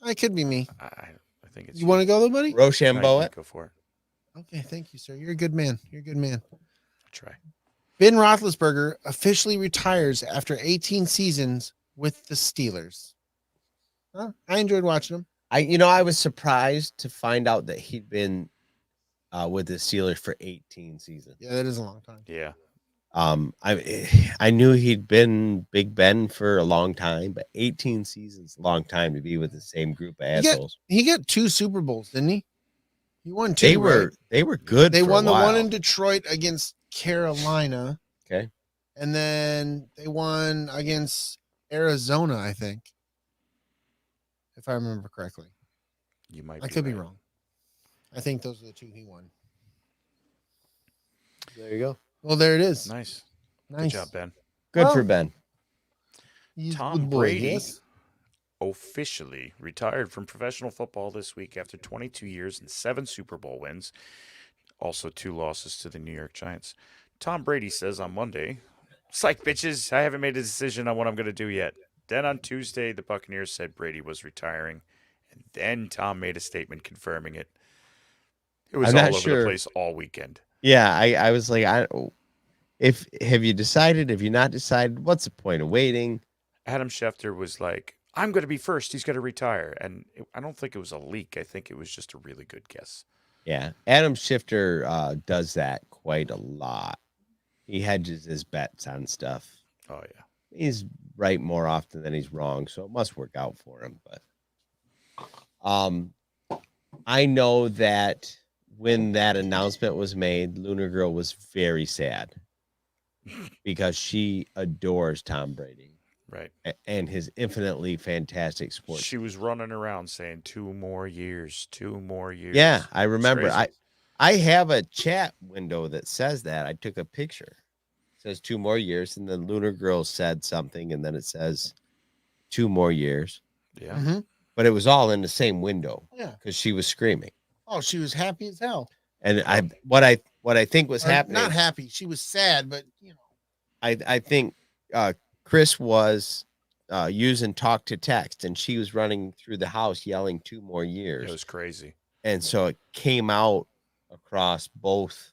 It could be me. I think it's You want to go, though, buddy? Rochambeau it. Go for it. Okay, thank you, sir. You're a good man. You're a good man. I'll try. Ben Roethlisberger officially retires after 18 seasons with the Steelers. Huh? I enjoyed watching him. I was surprised to find out that he'd been with the Steelers for 18 seasons. Yeah, that is a long time. Yeah. I knew he'd been Big Ben for a long time, but 18 seasons, a long time to be with the same group of assholes. He got 2 Super Bowls, didn't he? He won 2. They were good. They for won a the while. one in Detroit against Carolina. Okay. And then they won against Arizona, I think. If I remember correctly. You might I could be wrong. I think those are the 2 he won. There you go. Well, there it is. Nice. Nice. Good job, Ben. Good Well, for Ben. He's a Tom good boy, Brady yes. officially retired from professional football this week after 22 years and 7 Super Bowl wins. Also 2 losses to the New York Giants. Tom Brady says on Monday, "Psych, bitches, I haven't made a decision on what I'm going to do yet." Then on Tuesday, the Buccaneers said Brady was retiring. And then Tom made a statement confirming it. It was I'm all not over sure. the place all weekend. Yeah, I was like, have you decided? Have you not decided? What's the point of waiting? Adam Schefter was like, "I'm going to be first. He's going to retire." And I don't think it was a leak. I think it was just a really good guess. Yeah, Adam Schefter does that quite a lot. He hedges his bets on stuff. Oh, yeah. He's right more often than he's wrong, so it must work out for him. But I know that when that announcement was made, Lunar Girl was very sad because she adores Tom Brady. Right. And his infinitely fantastic sports. She was running around saying 2 more years, 2 more years. Yeah, I remember. crazy. I have a chat window that says that. I took a picture. It says 2 more years, and then Lunar Girl said something, and then it says 2 more years. Yeah. Mm-hmm. But it was all in the same window Yeah. because she was screaming. Oh, she was happy as hell. And what I think was Or happening. Not happy. She was sad, but you know. I think Chris was using talk to text, and she was running through the house yelling 2 more years. It was crazy. And so it came out across both.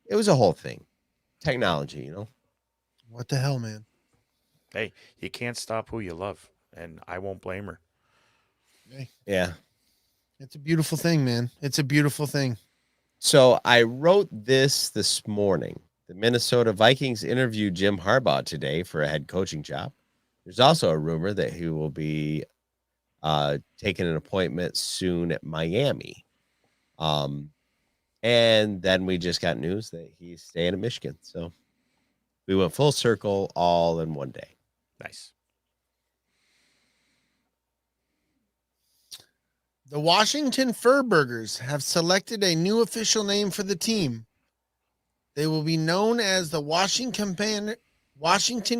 It was a whole thing. Technology, What the hell, man? Hey, you can't stop who you love, and I won't blame her. Hey, Yeah. it's a beautiful thing, man. It's a beautiful thing. So I wrote this morning. The Minnesota Vikings interviewed Jim Harbaugh today for a head coaching job. There's also a rumor that he will be taking an appointment soon at Miami. And then we just got news that he's staying in Michigan. So we went full circle all in one day. Nice. The Washington Furburgers have selected a new official name for the team. They will be known as the Washington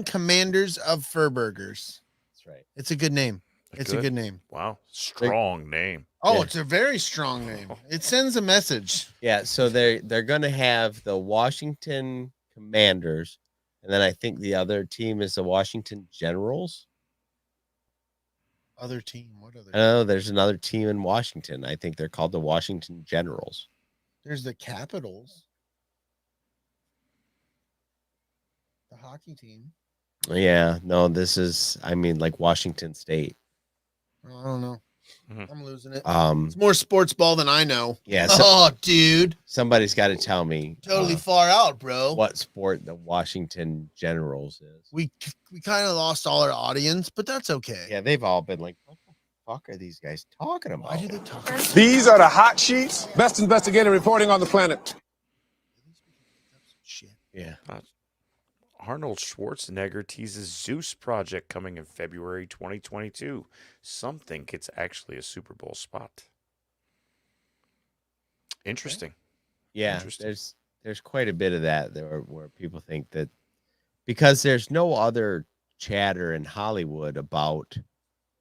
Commanders of Furburgers. That's right. It's a good name. It's a good name. Wow. Strong name. Oh, Yeah. it's a very strong name. It sends a message. Yeah, so they're going to have the Washington Commanders, and then I think the other team is the Washington Generals. Other team. What other I know there's another team in Washington. I think they're called the Washington Generals. There's the Capitals. The hockey team. Yeah, no, this is, like Washington State. I don't know. I'm losing it. Um, It's more sports ball than I know. yeah, Oh, dude. somebody's got to tell me Totally far out, bro. what sport the Washington Generals is. We kind of lost all our audience, but that's okay. Yeah, they've all been like, what the fuck are these guys talking about? Why do they talk? These are the hot sheets. Best investigator reporting on the planet. Shit. Yeah. Arnold Schwarzenegger teases Zeus project coming in February 2022. Some think it's actually a Super Bowl spot. Interesting. Yeah, Interesting. there's quite a bit of that there where people think that because there's no other chatter in Hollywood about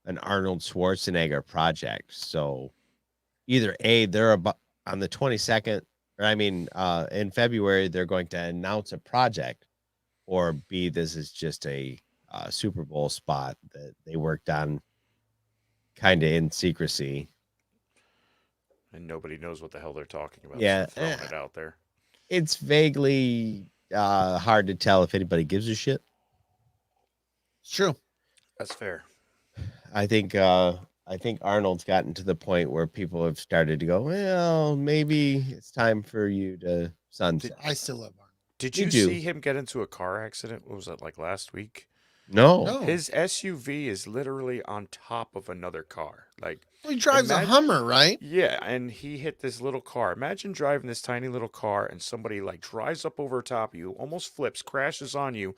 an Arnold Schwarzenegger project. So either A, they're about on the 22nd, or I mean, in February, they're going to announce a project, or B, this is just a Super Bowl spot that they worked on kind of in secrecy. And nobody knows what the hell they're talking about. Yeah. So throwing it out there. It's vaguely hard to tell if anybody gives a shit. It's true. That's fair. I think Arnold's gotten to the point where people have started to go, well, maybe it's time for you to sunset. I still love Arnold. Did You you do. see him get into a car accident? What was that, like last week? No. No. His SUV is literally on top of another car. Like, He drives a Imagine- Hummer, right? yeah, and he hit this little car. Imagine driving this tiny little car and somebody like drives up over top of you, almost flips, crashes on you,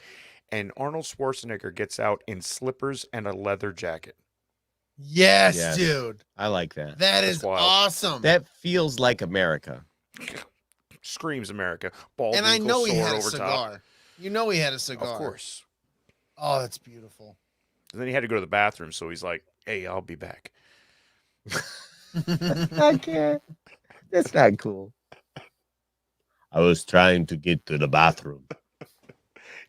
and Arnold Schwarzenegger gets out in slippers and a leather jacket. Yes, Yes. dude. I like that. That That's is wild. awesome. That feels like America. Screams America. Bald and I eagle know he sword had a over cigar. top. You know he had a cigar. Of course. Oh, that's beautiful. And then he had to go to the bathroom, so he's like, "Hey, I'll be back." I can't. That's not cool. I was trying to get to the bathroom.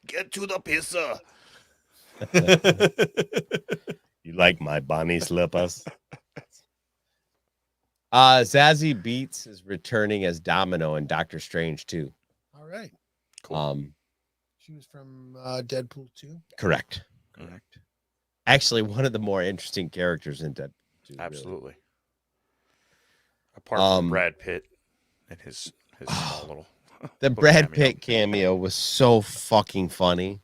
Get to the pisser. You like my Bonnie slippers? Zazie Beetz is returning as Domino in Doctor Strange 2. All right. Cool. She was from Deadpool 2. Correct. Actually, one of the more interesting characters in Deadpool 2. really. Absolutely. Apart from Brad Pitt and his small little The little Brad cameo. Pitt cameo was so fucking funny.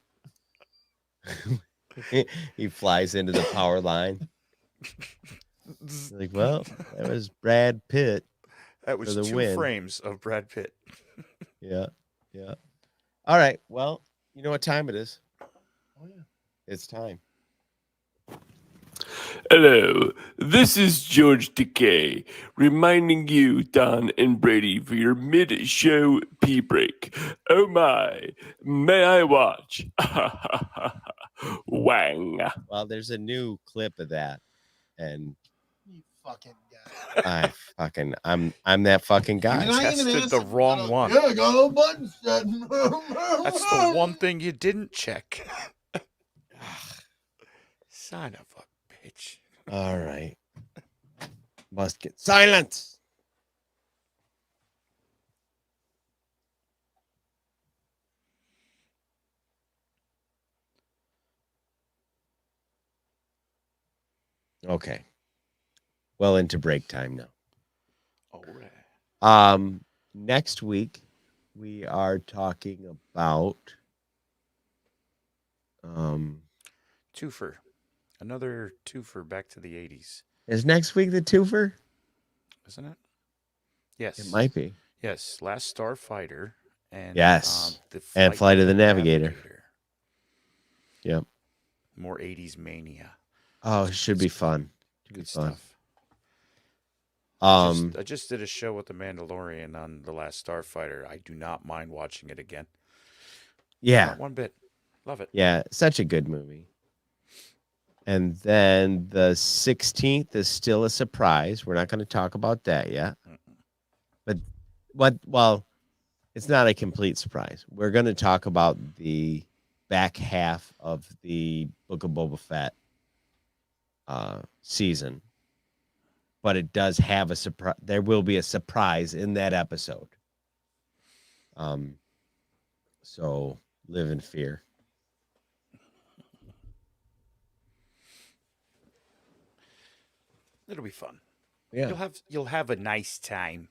He flies into the power line. Like, well, that was Brad Pitt. That was for the 2 win. frames of Brad Pitt. Yeah. Yeah. All right. Well, you know what time it is. Oh, yeah. It's time. Hello, this is George Decay, reminding you, Don and Brady, for your mid-show pee break. Oh my, may I watch? Wang. Well, there's a new clip of that. And You fucking guy. I'm that fucking guy. And I even tested asked the him, wrong one. Yeah, I got all buttons set. That's the one thing you didn't check. Son of a bitch. All right. Must get silence. Okay. Well into break time now. All right. Next week we are talking about Twofer. Another twofer back to the 80s, is next week the twofer? isn't it? Yes. It might be. Yes. Last Starfighter and Yes. the And Flight of the Navigator. Yep. More 80s mania. Oh, it should be fun. Should be Good fun. stuff. Um I just did a show with the Mandalorian on the Last Starfighter. I do not mind watching it again. yeah. Not one bit. Love it. Yeah, such a good movie. And then the 16th is still a surprise. We're not going to talk about that yet. But well, it's not a complete surprise. We're going to talk about the back half of the Book of Boba Fett season. But it does have a surprise. There will be a surprise in that episode. So live in fear. It'll be fun. Yeah. You'll have a nice time.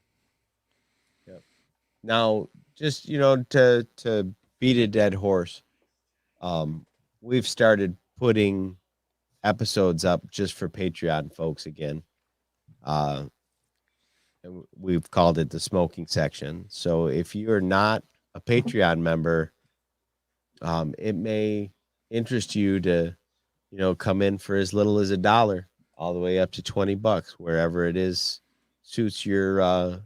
Now, just to beat a dead horse, we've started putting episodes up just for Patreon folks again. And we've called it the smoking section. So if you're not a Patreon member, it may interest you to, come in for as little as $1 all the way up to $20, wherever it is suits your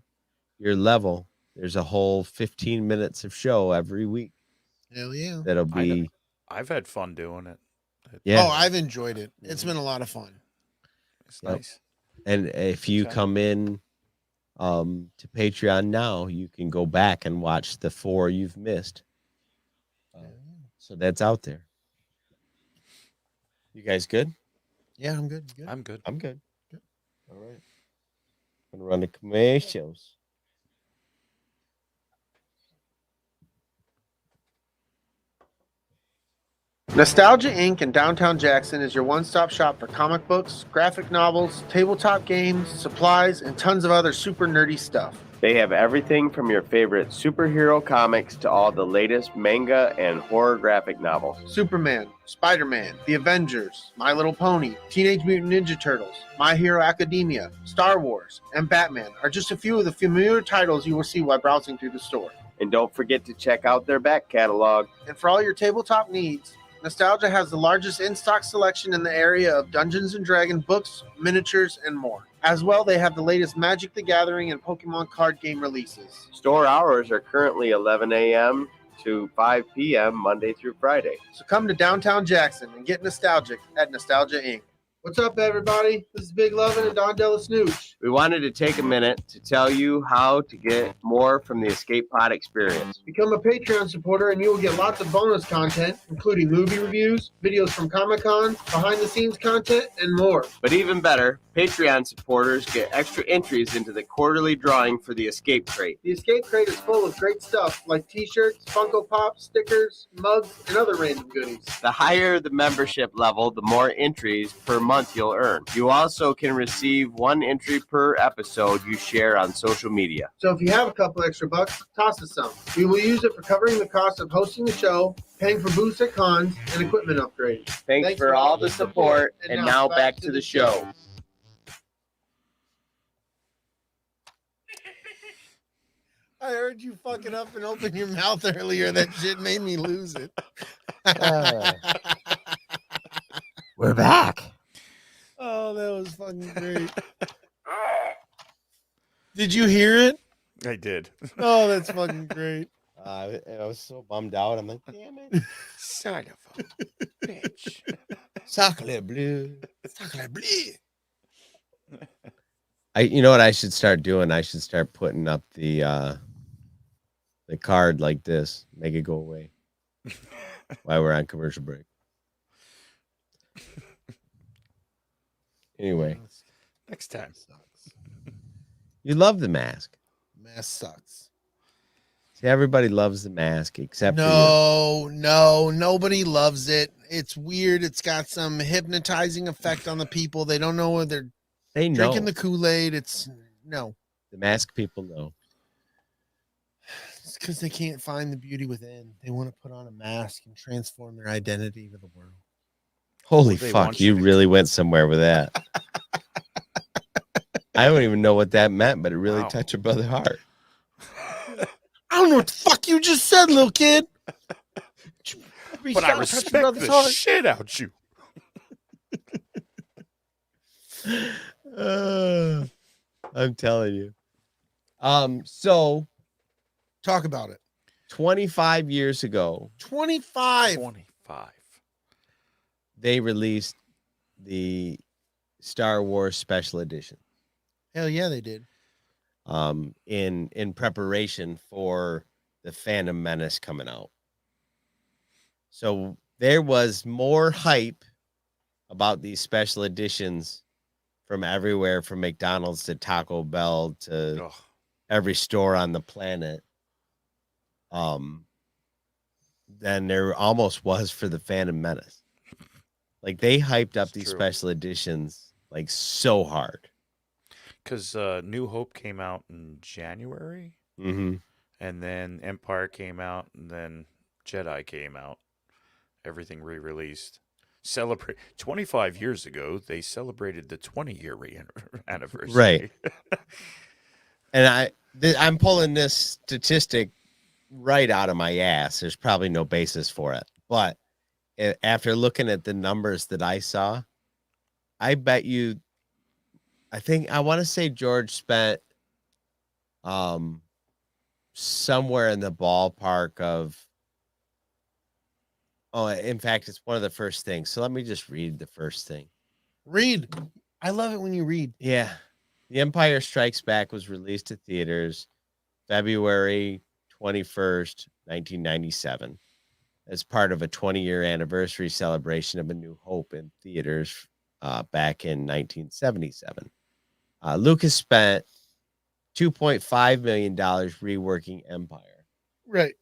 level. There's a whole 15 minutes of show every week. Hell yeah. That'll be. I've had fun doing it. Yeah. Oh, I've enjoyed it. It's been a lot of fun. It's nice. And if you come in to Patreon now, you can go back and watch the 4 you've missed. So that's out there. You guys good? Yeah, I'm good. You good? I'm good. I'm good. All right. I'm gonna run the commercials. Nostalgia Inc. in downtown Jackson is your one-stop shop for comic books, graphic novels, tabletop games, supplies, and tons of other super nerdy stuff. They have everything from your favorite superhero comics to all the latest manga and horror graphic novels. Superman, Spider-Man, The Avengers, My Little Pony, Teenage Mutant Ninja Turtles, My Hero Academia, Star Wars, and Batman are just a few of the familiar titles you will see while browsing through the store. And don't forget to check out their back catalog. And for all your tabletop needs, Nostalgia has the largest in-stock selection in the area of Dungeons & Dragons books, miniatures, and more. As well, they have the latest Magic the Gathering and Pokemon card game releases. Store hours are currently 11 a.m. to 5 p.m. Monday through Friday. So come to downtown Jackson and get nostalgic at Nostalgia Inc. What's up, everybody? This is Big Lovin and Don DellaSnooch. We wanted to take a minute to tell you how to get more from the Escape Pod experience. Become a Patreon supporter and you will get lots of bonus content, including movie reviews, videos from Comic-Con, behind-the-scenes content, and more. But even better, Patreon supporters get extra entries into the quarterly drawing for the Escape Crate. The Escape Crate is full of great stuff like t-shirts, Funko Pops, stickers, mugs, and other random goodies. The higher the membership level, the more entries per month you'll earn. You also can receive 1 entry per episode you share on social media. So if you have a couple extra bucks, toss us some. We will use it for covering the cost of hosting the show, paying for booths at cons, and equipment upgrades. Thanks for all the support, and now back to the show. I heard you fucking up and open your mouth earlier. That shit made me lose it. We're back. Oh, that was fucking great. Did you hear it? I did. Oh, that's fucking great. I was so bummed out. I'm like, damn it. Son of a bitch. Sacre bleu. Sacre bleu. You know what I should start doing? I should start putting up the card like this. Make it go away while we're on commercial break. Anyway, Next time. you love the mask. Mask sucks. See, everybody loves the mask except for No, nobody loves it. It's weird. It's got some hypnotizing effect on the people. They don't know whether they're they know. drinking the Kool-Aid. It's no. The mask people know. It's because they can't find the beauty within. They want to put on a mask and transform their identity to the world. Holy They fuck, want you you to- really went somewhere with that. I don't even know what that meant, but it really Wow. touched your brother's heart. I don't know what the fuck you just said, little kid. But I respect the shit out you. I'm telling you. So Talk about it. 25 years ago, 25. 25. they released the Star Wars Special Edition. Hell yeah, they did. In preparation for the Phantom Menace coming out. So there was more hype about these special editions from everywhere, from McDonald's to Taco Bell to Ugh. every store on the planet, than there almost was for the Phantom Menace. Like they hyped up It's these true. special editions like so hard. Because New Hope came out in January, Mm-hmm. and then Empire came out, and then Jedi came out. Everything re-released. Celebrate 25 years ago, they celebrated the 20-year anniversary. Right. And I'm pulling this statistic right out of my ass. There's probably no basis for it. But after looking at the numbers that I saw, I bet you, I want to say George spent somewhere in the ballpark of, in fact, it's one of the first things. So let me just read the first thing. Read. I love it when you read. Yeah. The Empire Strikes Back was released to theaters February 21st, 1997, as part of a 20-year anniversary celebration of A New Hope in theaters back in 1977. Lucas spent $2.5 million reworking Empire. Right.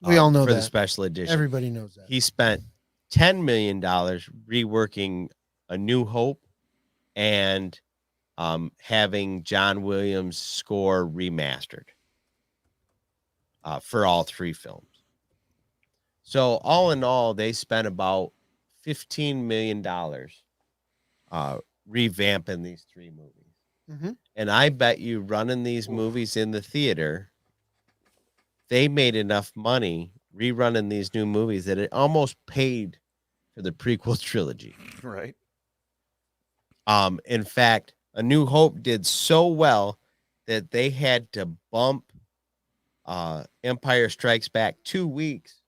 We all know for that. the special edition. Everybody knows that. He spent $10 million reworking A New Hope and having John Williams' score remastered for all three films. So all in all, they spent about $15 million revamping these three movies. Mm-hmm. And I bet you running these movies in the theater, they made enough money rerunning these new movies that it almost paid for the prequel trilogy. Right. In fact, A New Hope did so well that they had to bump Empire Strikes Back 2 weeks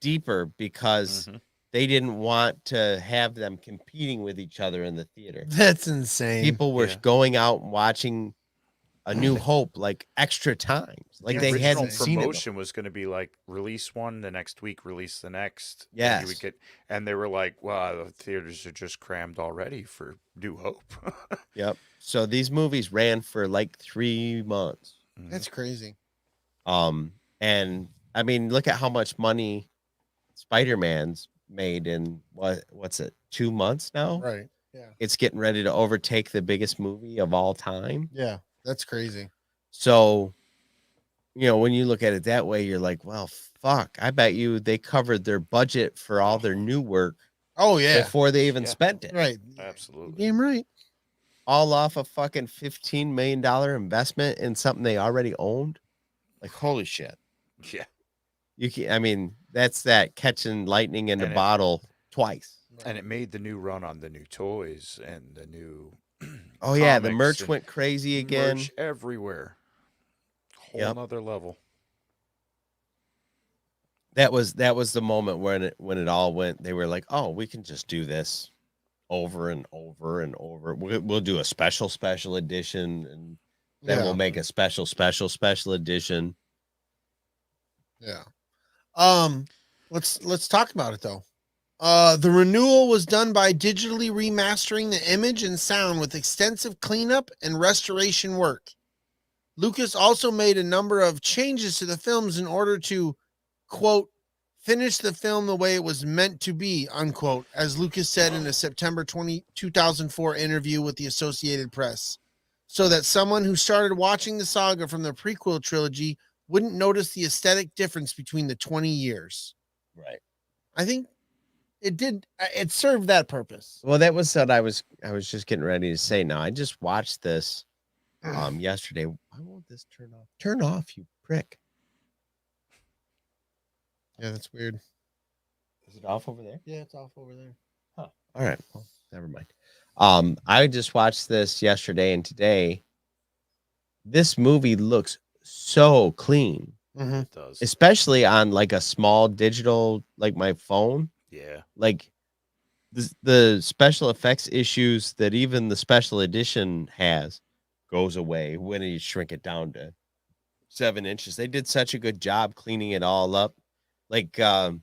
deeper because they didn't want to have them competing with each other in the theater. That's insane. People were going out and watching A New Hope like extra times. Like they hadn't seen it. Promotion was going to be like release one, the next week release the next. Yes. And you would get, and they were like, "Wow, the theaters are just crammed already for New Hope." Yep. So these movies ran for like 3 months. That's crazy. And I mean, look at how much money Spider-Man's made in what's it, 2 months now? Right. Yeah. It's getting ready to overtake the biggest movie of all time. Yeah. That's crazy. So, you know, when you look at it that way, you're like, well, fuck. I bet you they covered their budget for all their new work. Oh, yeah. Before they even spent it. Right. Absolutely. Damn right. All off a fucking $15 million investment in something they already owned. Like, holy shit. Yeah. You can, I mean, that's that catching lightning in a bottle twice. And it made the new run on the new toys and the new. Oh yeah, the merch went crazy again. Merch everywhere. Whole nother level. That was the moment when it all went. They were like, "Oh, we can just do this over and over and over. We'll do a special edition, and then we'll make a special edition." Yeah. Let's talk about it though. The renewal was done by digitally remastering the image and sound with extensive cleanup and restoration work. Lucas also made a number of changes to the films in order to, quote, finish the film the way it was meant to be, unquote, as Lucas said in a September 2004 interview with the Associated Press, so that someone who started watching the saga from the prequel trilogy wouldn't notice the aesthetic difference between the 20 years. Right. I think it served that purpose. Well, that was what I was just getting ready to say. Now I just watched this yesterday. Why won't this turn off? Turn off, you prick. Yeah, that's weird. Is it off over there? Yeah, it's off over there. Huh. All right. Well, never mind. I just watched this yesterday and today. This movie looks so clean. It does. Especially on like a small digital, like my phone. Yeah. Like the special effects issues that even the special edition has goes away when you shrink it down to 7 inches. They did such a good job cleaning it all up. Like on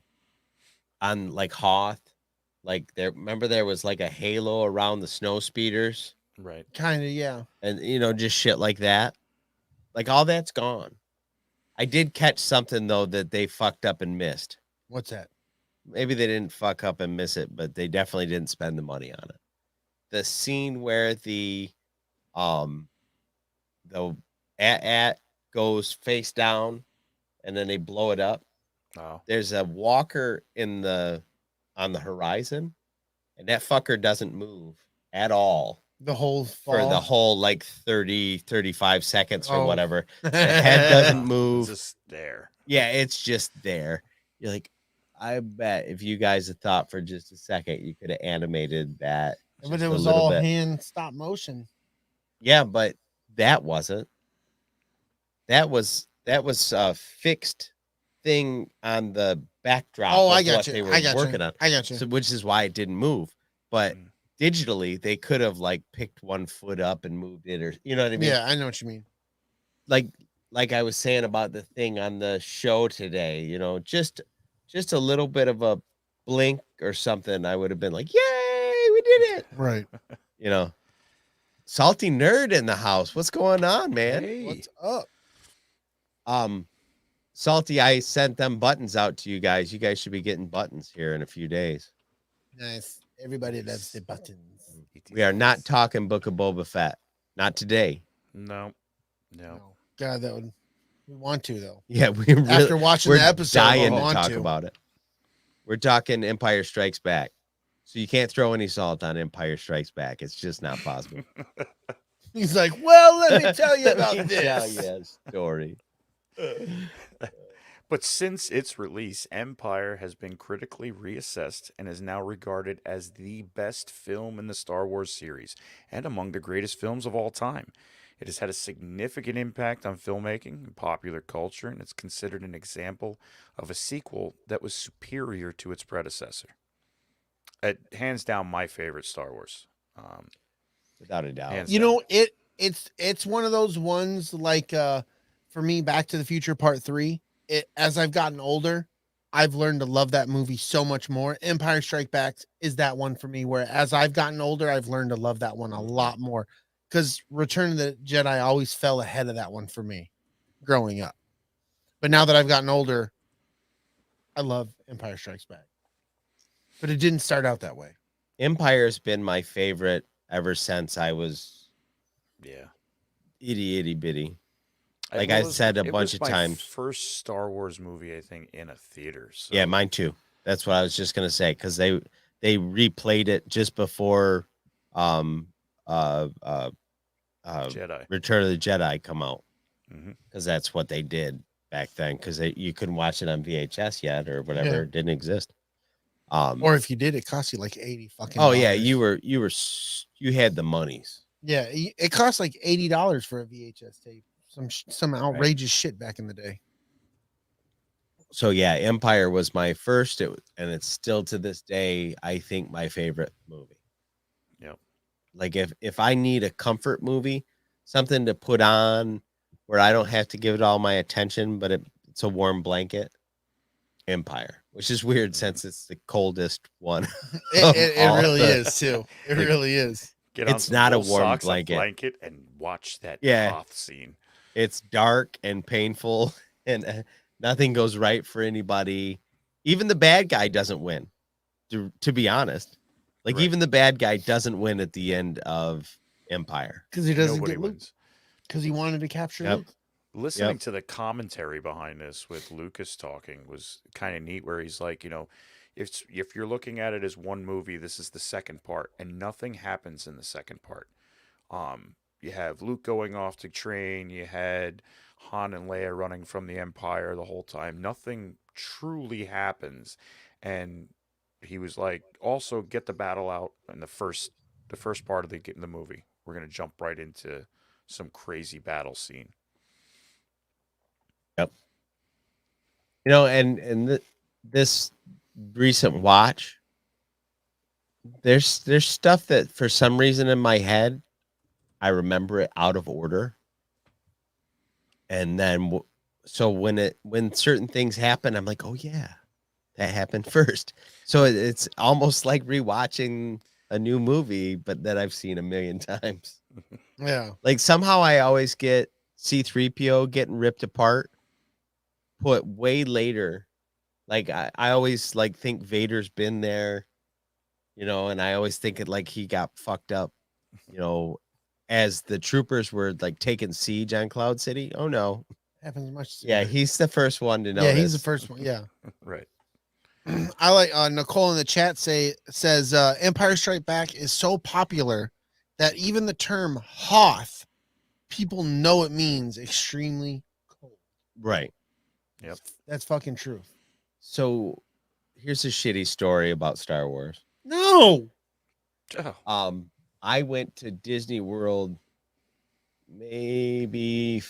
like Hoth, like there was like a halo around the snow speeders. Right. Kind of, yeah. And just shit like that. Like all that's gone. I did catch something though that they fucked up and missed. What's that? Maybe they didn't fuck up and miss it, but they definitely didn't spend the money on it. the scene where the AT goes face down and then they blow it up. Oh. There's a walker on the horizon, and that fucker doesn't move at all The whole for the fall. whole like 35 seconds or Oh. whatever. The head doesn't move. It's just there. Yeah, it's just there. You're like, I bet if you guys had thought for just a second, you could have animated that. But just it a was little all bit. hand stop motion. Yeah, but that wasn't. That was a fixed thing on the backdrop. Oh, of I got what you. They were I got working you. on. I got you. So, which is why it didn't move. But Mm. digitally, they could have like picked one foot up and moved it, or you know what I mean? Yeah, I know what you mean. Like I was saying about the thing on the show today, you know, just a little bit of a blink or something, I would have been like, yay, we did it. Right. You know, salty nerd in the house. What's going on, man? Hey. What's up? Salty, I sent them buttons out to you guys. You guys should be getting buttons here in a few days. Nice. Everybody loves the buttons. We are not talking Book of Boba Fett. Not today. No. God, that would. We want to though. Yeah, we really, After watching we're the episode, dying we to want talk to. about it. We're talking Empire Strikes Back. So you can't throw any salt on Empire Strikes Back. It's just not possible. He's like, well, let me tell you about Let me tell this. you a story. But since its release, Empire has been critically reassessed and is now regarded as the best film in the Star Wars series and among the greatest films of all time. It has had a significant impact on filmmaking and popular culture, and it's considered an example of a sequel that was superior to its predecessor. Hands down, my favorite Star Wars. Without a doubt. Hands You down. know, it's one of those ones like for me, Back to the Future Part 3. As I've gotten older, I've learned to love that movie so much more. Empire Strike Back is that one for me, where as I've gotten older, I've learned to love that one a lot more. Because Return of the Jedi always fell ahead of that one for me growing up. But now that I've gotten older, I love Empire Strikes Back. But it didn't start out that way. Empire's been my favorite ever since I was Yeah. itty bitty. It Like I was- said a it bunch was of my times. First Star Wars movie, I think, in a theater. So. Yeah, mine too. That's what I was just gonna say, because they replayed it just before Jedi. Return of the Jedi come out, Mhm. because that's what they did back then, because you couldn't watch it on VHS yet or whatever. Yeah. It didn't exist. Or if you did, it cost you like 80 fucking. Oh yeah, dollars. you had the monies. Yeah, it cost like $80 for a VHS tape. Some outrageous shit back in the day. So yeah, Empire was my first, and it's still to this day, I think, my favorite movie. Yep. Like if I need a comfort movie, something to put on where I don't have to give it all my attention, but it's a warm blanket, Empire, which is weird since it's the coldest one. It really is too. It really is. Get on It's some not a wool warm socks, blanket. and watch that Yeah. Darth scene. It's dark and painful, and nothing goes right for anybody. Even the bad guy doesn't win, to be honest. Like, Right. even the bad guy doesn't win at the end of Empire. Because he doesn't Nobody get Luke. wins. Because he wanted to capture Yep. Luke. Listening to the commentary behind this with Lucas talking was kind of neat, where he's like, if you're looking at it as one movie, this is the second part, and nothing happens in the second part. You have Luke going off to train, you had Han and Leia running from the Empire the whole time. Nothing truly happens, and he was like, also get the battle out in the first part of the movie. We're gonna jump right into some crazy battle scene. Yep. And this recent watch, there's stuff that for some reason in my head, I remember it out of order. And then so when certain things happen, I'm like, oh yeah, that happened first. So it's almost like rewatching a new movie, but that I've seen a million times. Yeah. Like, somehow I always get C-3PO getting ripped apart put way later. Like I always like think Vader's been there you know, and I always think it like he got fucked up, you know, as the troopers were like taking siege on Cloud City. Oh no. Happens much sooner. Yeah, he's the first one to know. Yeah, he's the first one. Yeah. Right. I like Nicole in the chat says Empire Strike Back is so popular that even the term Hoth, people know it means extremely cold. Right. Yep. That's fucking true. So here's a shitty story about Star Wars. No. Oh. I went to Disney World maybe,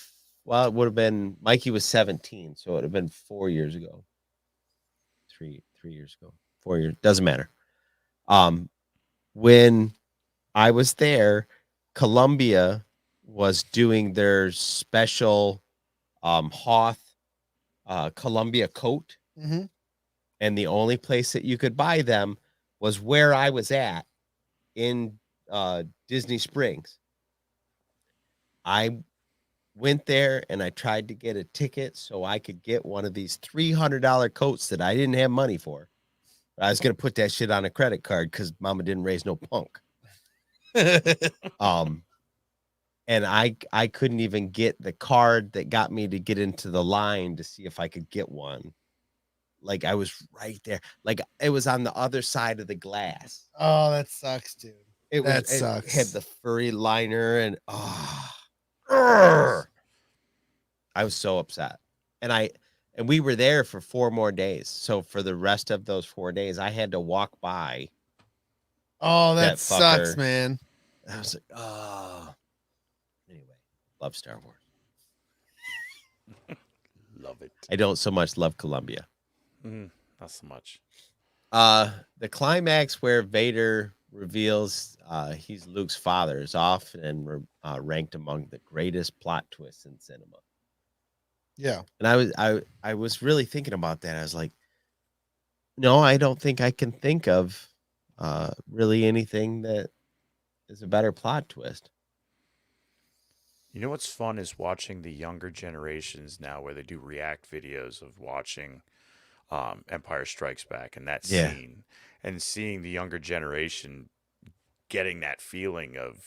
well, it would have been, Mikey was 17, so it would have been 4 years ago. Three years ago. 4 years, doesn't matter. When I was there, Columbia was doing their special Hoth Columbia coat. Mm-hmm. And the only place that you could buy them was where I was at in Disney Springs. I went there and I tried to get a ticket so I could get one of these $300 coats that I didn't have money for. I was going to put that shit on a credit card because mama didn't raise no punk. And I couldn't even get the card that got me to get into the line to see if I could get one. Like I was right there. Like it was on the other side of the glass. Oh, that sucks, dude. It sucks. had the furry liner and I was so upset. And we were there for 4 more days. So for the rest of those 4 days, I had to walk by. Oh, that sucks, man. I was like, oh. Anyway, love Star Wars. Love it. I don't so much love Columbia. Not so much. The climax where Vader reveals he's Luke's father is often ranked among the greatest plot twists in cinema. Yeah. And I was really thinking about that. I was like, no, I don't think I can think of really anything that is a better plot twist. You know what's fun is watching the younger generations now where they do react videos of watching Empire Strikes Back and that scene and seeing the younger generation getting that feeling of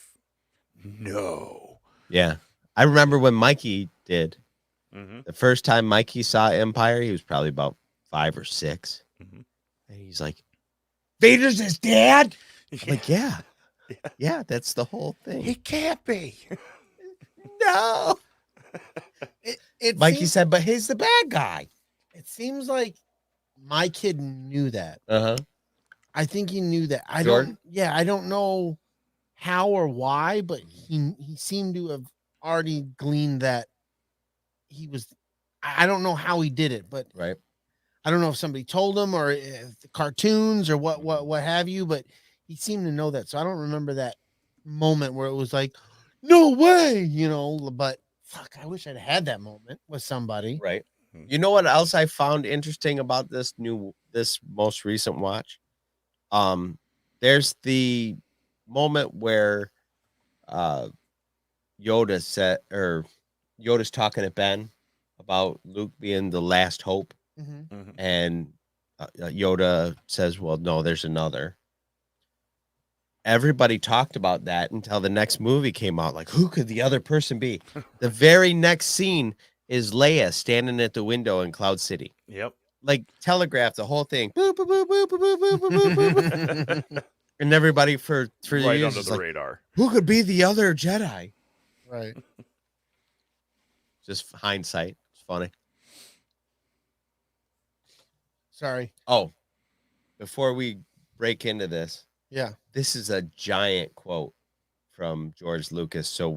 no. Yeah. I remember when Mikey did. Mm-hmm. The first time Mikey saw Empire, he was probably about 5 or 6. Mm-hmm. And he's like, Vader's his dad? I'm like, yeah. Yeah, that's the whole thing. He can't be. No. Mikey said, but he's the bad guy. It seems like my kid knew that. Uh-huh. I think he knew that. I Jordan? don't know how or why, but he seemed to have already gleaned that he was. I don't know how he did it, but right. I don't know if somebody told him or if the cartoons or what have you, but he seemed to know that. So I don't remember that moment where it was like, no way, you know, but fuck, I wish I'd had that moment with somebody. Right. You know what else I found interesting about this most recent watch? There's the moment where Yoda's talking to Ben about Luke being the last hope. Mm-hmm. Mm-hmm. And Yoda says, well, no, there's another. Everybody talked about that until the next movie came out. Like, who could the other person be? The very next scene is Leia standing at the window in Cloud City. Yep. Like, telegraph the whole thing. Boop, boop, boop, boop, boop, boop, boop, boop, boop. And everybody for right years under is the like, radar. who could be the other Jedi? Right. Just hindsight. It's funny. Sorry. Oh, before we break into this. Yeah. This is a giant quote from George Lucas. So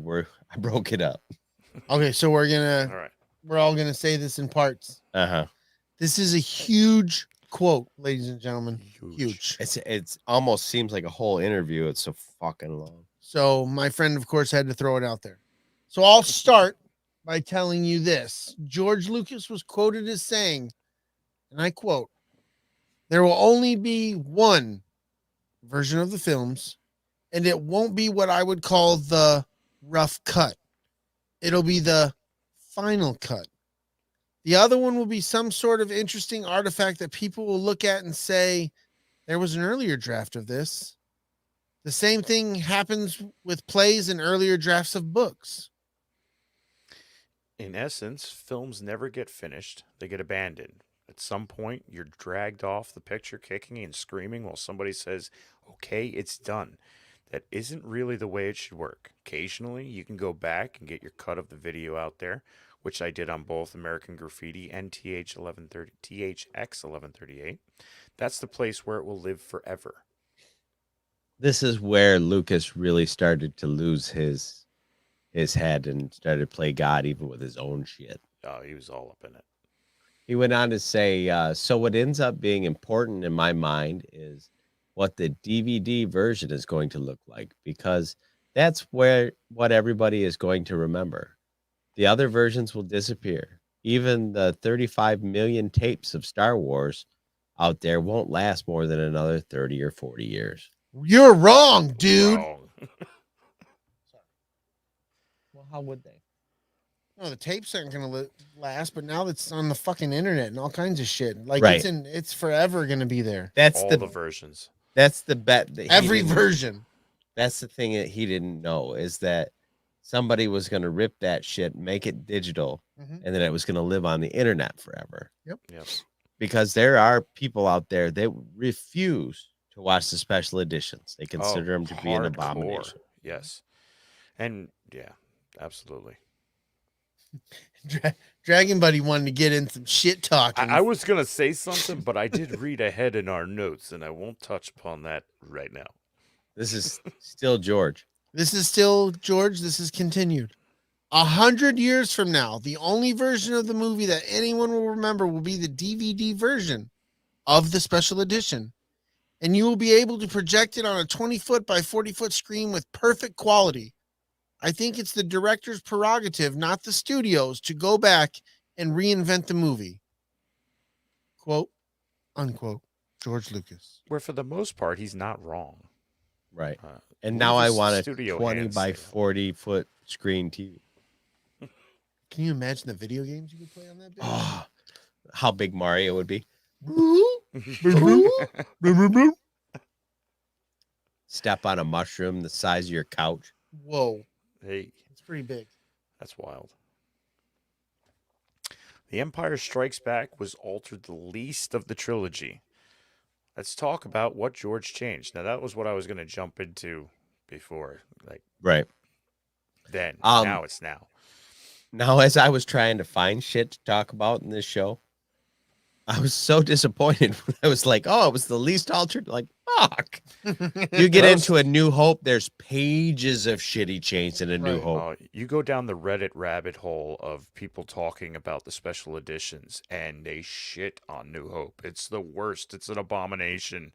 I broke it up. Okay. So we're all going to say this in parts. Uh-huh. This is a huge quote, ladies and gentlemen. Huge. It's almost seems like a whole interview. It's so fucking long. So my friend, of course, had to throw it out there. So I'll start by telling you this. George Lucas was quoted as saying, and I quote, "There will only be one version of the films, and it won't be what I would call the rough cut. It'll be the final cut. The other one will be some sort of interesting artifact that people will look at and say, There was an earlier draft of this. The same thing happens with plays and earlier drafts of books. In essence, films never get finished. They get abandoned. At some point, you're dragged off the picture kicking and screaming while somebody says, okay, it's done. That isn't really the way it should work. Occasionally, you can go back and get your cut of the video out there, which I did on both American Graffiti and THX 1138. That's the place where it will live forever. This is where Lucas really started to lose his head and started to play God even with his own shit. Oh, he was all up in it. He went on to say, so what ends up being important in my mind is what the DVD version is going to look like, because that's what everybody is going to remember. The other versions will disappear. Even the 35 million tapes of Star Wars out there won't last more than another 30 or 40 years. You're wrong, dude. Wrong. Well, how would they? No, the tapes aren't going to last, but now it's on the fucking internet and all kinds of shit. Like Right. it's forever going to be there. That's All the the versions. that's the bet that he Every didn't- version. That's the thing that he didn't know, is that somebody was going to rip that shit, make it digital, Mhm. and then it was going to live on the internet forever. Yep. Because there are people out there that refuse to watch the special editions. They consider them to be an Hardcore. abomination. Yes. And yeah, absolutely. Dragon Buddy wanted to get in some shit talking. I was going to say something, but I did read ahead in our notes, and I won't touch upon that right now. This is still George. This is still George. This is continued. 100 years from now, the only version of the movie that anyone will remember will be the DVD version of the special edition. And you will be able to project it on a 20-foot by 40-foot screen with perfect quality. I think it's the director's prerogative, not the studio's, to go back and reinvent the movie. Quote, unquote, George Lucas. Where for the most part, he's not wrong. Right. Uh, And now I Lucas want a studio 20 hands by say that. 40-foot screen TV. Can you imagine the video games you could play on that? Bitch? Oh, how big Mario would be. Step on a mushroom the size of your couch. Whoa, Hey, it's pretty big. that's wild. The Empire Strikes Back was altered the least of the trilogy. Let's talk about what George changed. Now, that was what I was going to jump into before. Like, Right. then. Um, Now it's now. Now, as I was trying to find shit to talk about in this show, I was so disappointed when I was like, oh, it was the least altered. Like, fuck. You get Those- into A New Hope, there's pages of shit he changed in A New Right. Hope. You go down the Reddit rabbit hole of people talking about the special editions, and they shit on New Hope. It's the worst. It's an abomination.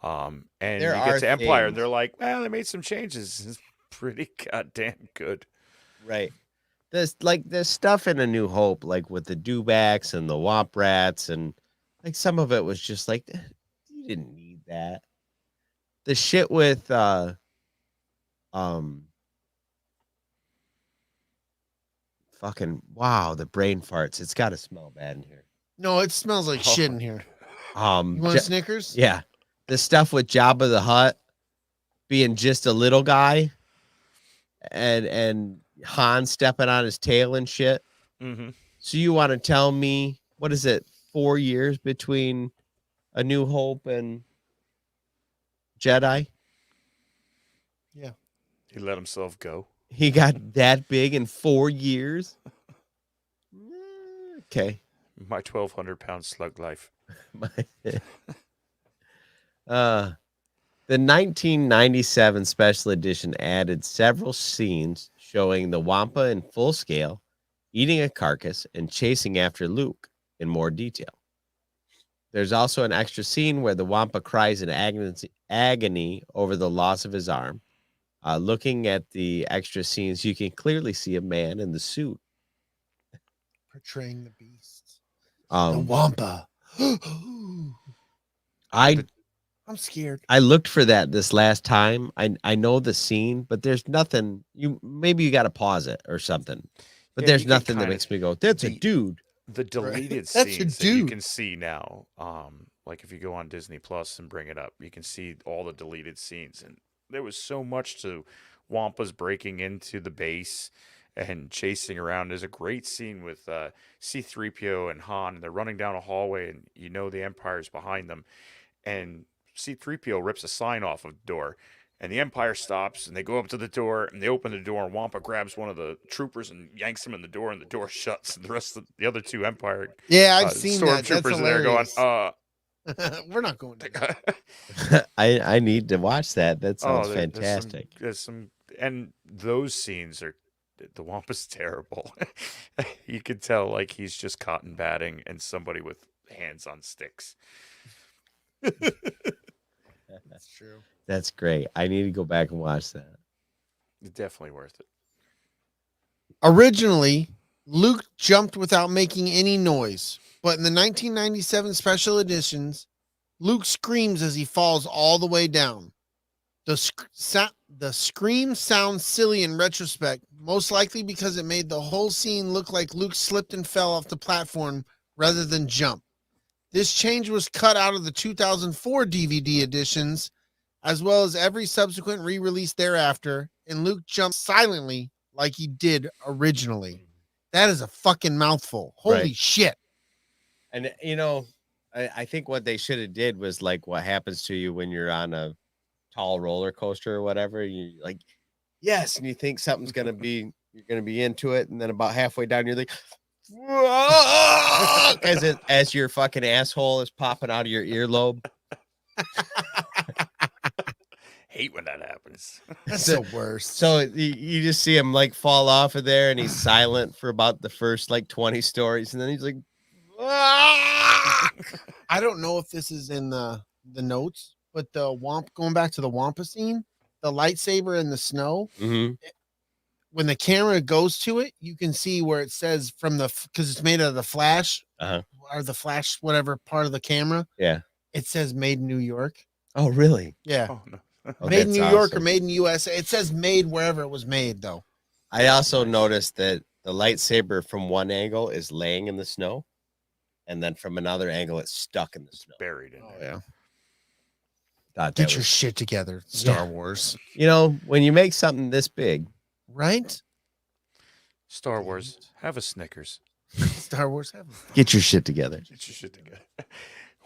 And There you are get to Empire, things- and they're like, well, they made some changes. It's pretty goddamn good. Right. There's stuff in A New Hope, like with the dewbacks and the womp rats, and like some of it was just like, you didn't need that. The shit with fucking wow, the brain farts. It's got to smell bad in here. No, it smells like shit in here. You want Ja- Snickers? yeah, the stuff with Jabba the Hutt being just a little guy, and Han stepping on his tail and shit. Mm-hmm. So you want to tell me, what is it, 4 years between A New Hope and Jedi? He let himself go. He got that big in 4 years? Okay. My 1,200-pound slug life. The 1997 special edition added several scenes showing the Wampa in full scale, eating a carcass and chasing after Luke in more detail. There's also an extra scene where the Wampa cries in agony over the loss of his arm. Looking at the extra scenes, you can clearly see a man in the suit. Portraying the beast. The Um, Wampa. I'm scared. I looked for that this last time. I know the scene, but there's nothing. Maybe you got to pause it or something. But Yeah, there's you can nothing that kinda- makes me go, "That's a the- dude." The deleted That's a scenes that you dude. can see now, like like if you go on Disney Plus and bring it up, you can see all the deleted scenes, and there was so much to Wampa's breaking into the base and chasing around. There's a great scene with C-3PO and Han, and they're running down a hallway, and you know the Empire's behind them, and C-3PO rips a sign off of the door, and the Empire stops, and they go up to the door, and they open the door, and Wampa grabs one of the troopers and yanks him in the door, and the door shuts, and the rest of the other two Empire I've seen that. That's stormtroopers in there going, we're not going to. I need to watch that. That sounds fantastic. There's some, and those scenes are, the Wampa's terrible. You could tell like he's just cotton batting and somebody with hands on sticks. That's true. That's great. I need to go back and watch that. It's definitely worth it. Originally, Luke jumped without making any noise, but in the 1997 special editions, Luke screams as he falls all the way down. The scream sounds silly in retrospect, most likely because it made the whole scene look like Luke slipped and fell off the platform rather than jump. This change was cut out of the 2004 DVD editions, as well as every subsequent re-release thereafter, and Luke jumped silently like he did originally. That is a fucking mouthful. Holy shit. And, you know, I think what they should have did was like what happens to you when you're on a tall roller coaster or whatever. You like, yes, and you think something's going to be, you're going to be into it, and then about halfway down, you're like, as your fucking asshole is popping out of your earlobe. Hate when that happens. That's the worst. So you just see him like fall off of there, and he's silent for about the first like 20 stories, and then he's like, I don't know if this is in the notes, but the going back to the Wampa scene, the lightsaber in the snow. mm-hmm. When the camera goes to it, you can see where it says from because it's made out of the flash or the flash, whatever part of the camera. Yeah. It says made in New York. Oh, really? Yeah. Oh, no. Made in New York or made in USA. It says made wherever it was made, though. I also noticed that the lightsaber from one angle is laying in the snow, and then from another angle, it's stuck in the snow. Buried in there. Yeah. Get your shit together, Star Wars. You know, when you make something this big, right? Star Wars, have a Snickers. Star Wars, get your shit together. Get your shit together.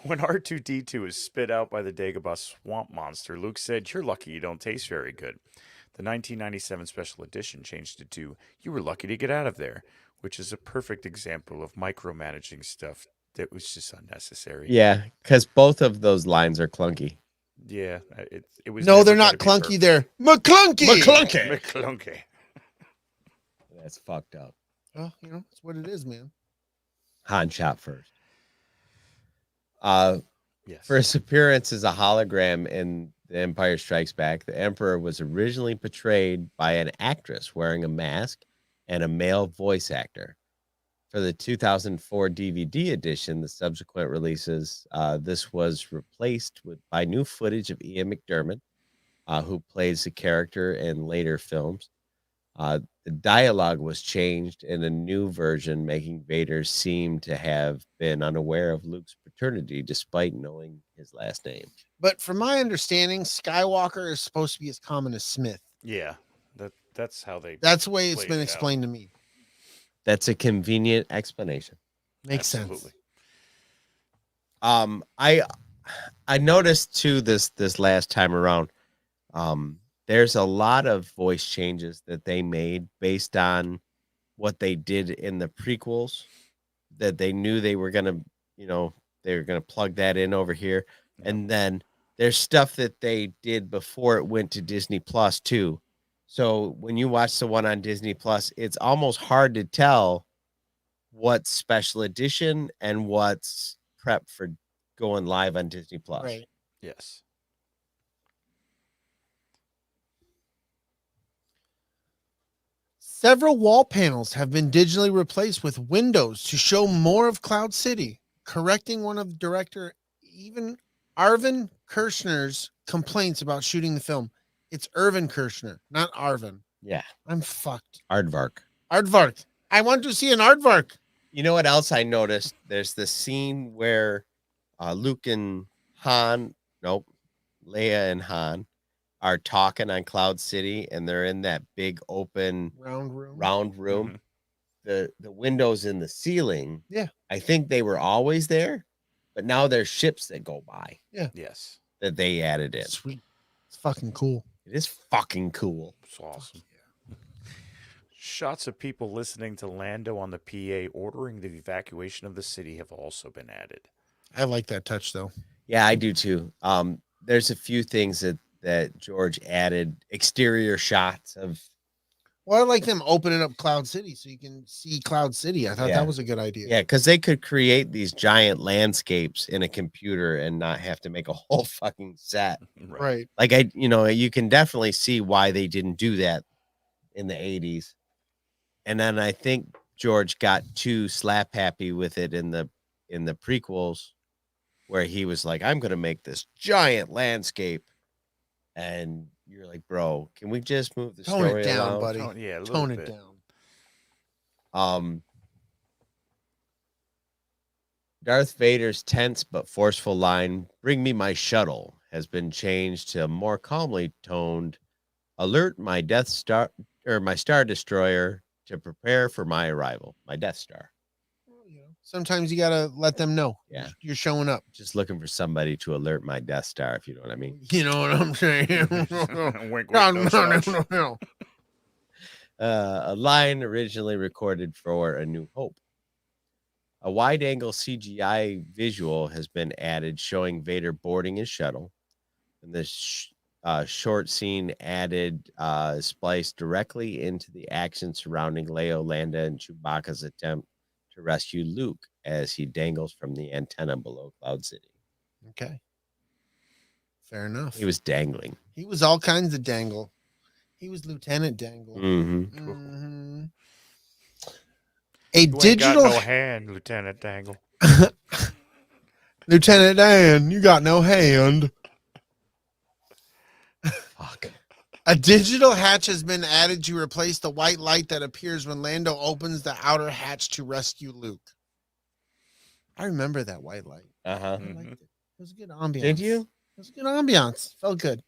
When R2-D2 is spit out by the Dagobah swamp monster, Luke said, "You're lucky you don't taste very good." The 1997 special edition changed it to, "You were lucky to get out of there," which is a perfect example of micromanaging stuff that was just unnecessary. Yeah, because both of those lines are clunky. Yeah, it was. No, they're not clunky. They're McClunky. McClunky. That's fucked up. Well, you know, that's what it is, man. Han shot first. Yes. For his appearance as a hologram in The Empire Strikes Back, the Emperor was originally portrayed by an actress wearing a mask and a male voice actor. For the 2004 DVD edition, the subsequent releases, this was replaced by new footage of Ian McDiarmid, who plays the character in later films. The dialogue was changed in a new version, making Vader seem to have been unaware of Luke's paternity despite knowing his last name. But from my understanding, Skywalker is supposed to be as common as Smith. Yeah, that's how they. That's the way it's been explained to me. That's a convenient explanation. Makes sense. I noticed too this last time around. There's a lot of voice changes that they made based on what they did in the prequels, that they knew they were gonna, they were gonna plug that in over here, and then there's stuff that they did before it went to Disney Plus too. So when you watch the one on Disney Plus, it's almost hard to tell what's special edition and what's prep for going live on Disney Plus. Right. Yes. Several wall panels have been digitally replaced with windows to show more of Cloud City, correcting one of director Arvin Kirshner's complaints about shooting the film. It's Irvin Kershner, not Arvin. Yeah. I'm fucked. Aardvark. Aardvark. I want to see an Aardvark. You know what else I noticed? There's the scene where Luke and Han, nope, Leia and Han are talking on Cloud City, and they're in that big open Round room. room. The windows in the ceiling. Yeah. I think they were always there, but now there's ships that go by. Yeah. Yes. That they added in. Sweet. It's fucking cool. It is fucking cool. It's awesome. Shots of people listening to Lando on the PA ordering the evacuation of the city have also been added. I like that touch though. Yeah, I do too. There's a few things that George added. Exterior shots of. Well, I like them opening up Cloud City so you can see Cloud City. I thought that was a good idea. Yeah, because they could create these giant landscapes in a computer and not have to make a whole fucking set. Right. Like you can definitely see why they didn't do that in the 80s. And then I think George got too slap happy with it in the prequels, where he was like, I'm gonna make this giant landscape. And you're like, bro, can we just move the Tone story it down, along? buddy. Tone it down. Darth Vader's tense but forceful line, "Bring me my shuttle," has been changed to a more calmly toned, "Alert my Death Star or my Star Destroyer to prepare for my arrival." My Death Star. Sometimes you gotta let them know. Yeah, you're showing up. Just looking for somebody to alert my Death Star, if you know what I mean. You know what I'm saying? Wink, No. A line originally recorded for A New Hope. A wide-angle CGI visual has been added showing Vader boarding his shuttle, and this short scene added spliced directly into the action surrounding Leia, Landa, and Chewbacca's attempt to rescue Luke as he dangles from the antenna below Cloud City. Okay. Fair enough. He was dangling. He was all kinds of dangle. He was Lieutenant Dangle. Mm-hmm. A digital got no hand, Lieutenant Dangle. Lieutenant Dan, you got no hand. Fuck. A digital hatch has been added to replace the white light that appears when Lando opens the outer hatch to rescue Luke. I remember that white light. Uh-huh. I liked it. It was a good ambiance. Did you? It was a good ambiance. Felt good.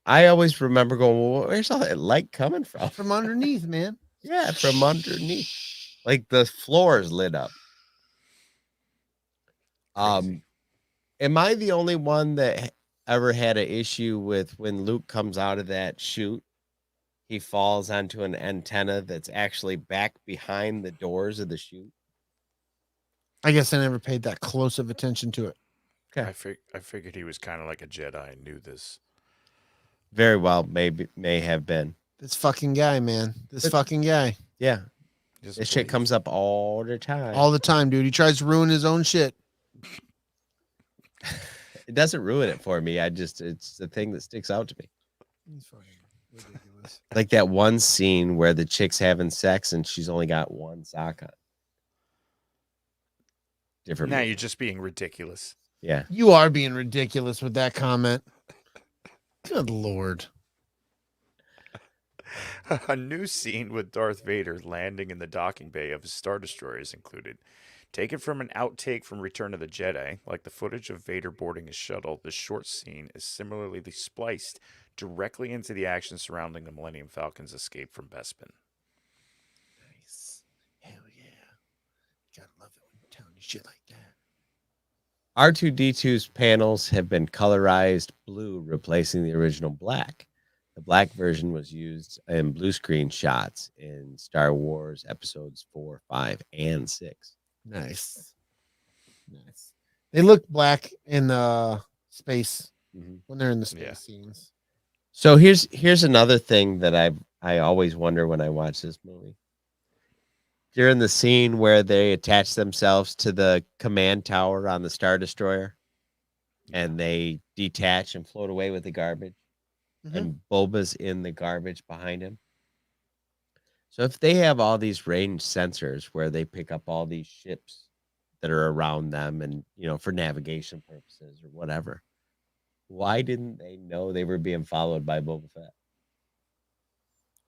I always remember going, well, where's all that light coming from? From underneath, man. Yeah, from underneath. Like the floor is lit up. Am I the only one that ever had an issue with when Luke comes out of that chute, he falls onto an antenna that's actually back behind the doors of the chute? I guess I never paid that close of attention to it. Okay. I figured he was kind of like a Jedi and knew this. Very well, may have been. This fucking guy, man. This fucking guy. Yeah. Just This shit comes up all the time. All the time, dude. He tries to ruin his own shit. It doesn't ruin it for me. It's the thing that sticks out to me. He's fucking ridiculous. Like that one scene where the chick's having sex and she's only got one sock on. Different. Now you're just being ridiculous. Yeah. You are being ridiculous with that comment. Good Lord. A new scene with Darth Vader landing in the docking bay of his Star Destroyer is included. Taken from an outtake from Return of the Jedi, like the footage of Vader boarding his shuttle, this short scene is similarly spliced directly into the action surrounding the Millennium Falcon's escape from Bespin. Nice. Hell yeah. Gotta love it when you're telling you shit like that. R2-D2's panels have been colorized blue, replacing the original black. The black version was used in blue screen shots in Star Wars episodes 4, 5, and 6. Nice. They look black in space when they're in the space scenes. So here's another thing that I always wonder when I watch this movie. During the scene where they attach themselves to the command tower on the Star Destroyer and they detach and float away with the garbage, and Boba's in the garbage behind him. So if they have all these range sensors where they pick up all these ships that are around them and, for navigation purposes or whatever, why didn't they know they were being followed by Boba Fett?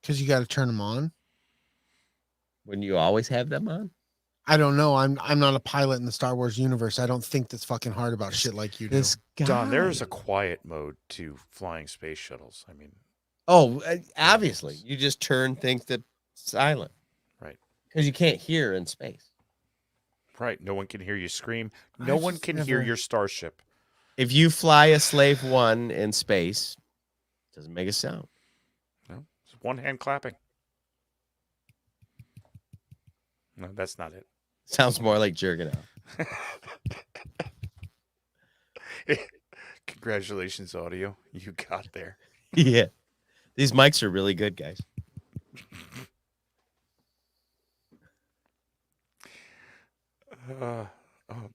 Because you got to turn them on. Wouldn't you always have them on? I don't know. I'm not a pilot in the Star Wars universe. I don't think that's fucking hard about shit like you do. This guy. Don, there is a quiet mode to flying space shuttles. I mean, Obviously, you just turn things to silent. Right. Because you can't hear in space. Right. No one can hear you scream. No one can hear your starship. If you fly a Slave 1 in space, it doesn't make a sound. No, it's one hand clapping. No, that's not it. Sounds more like jerking off. Congratulations, audio. You got there. Yeah. These mics are really good, guys.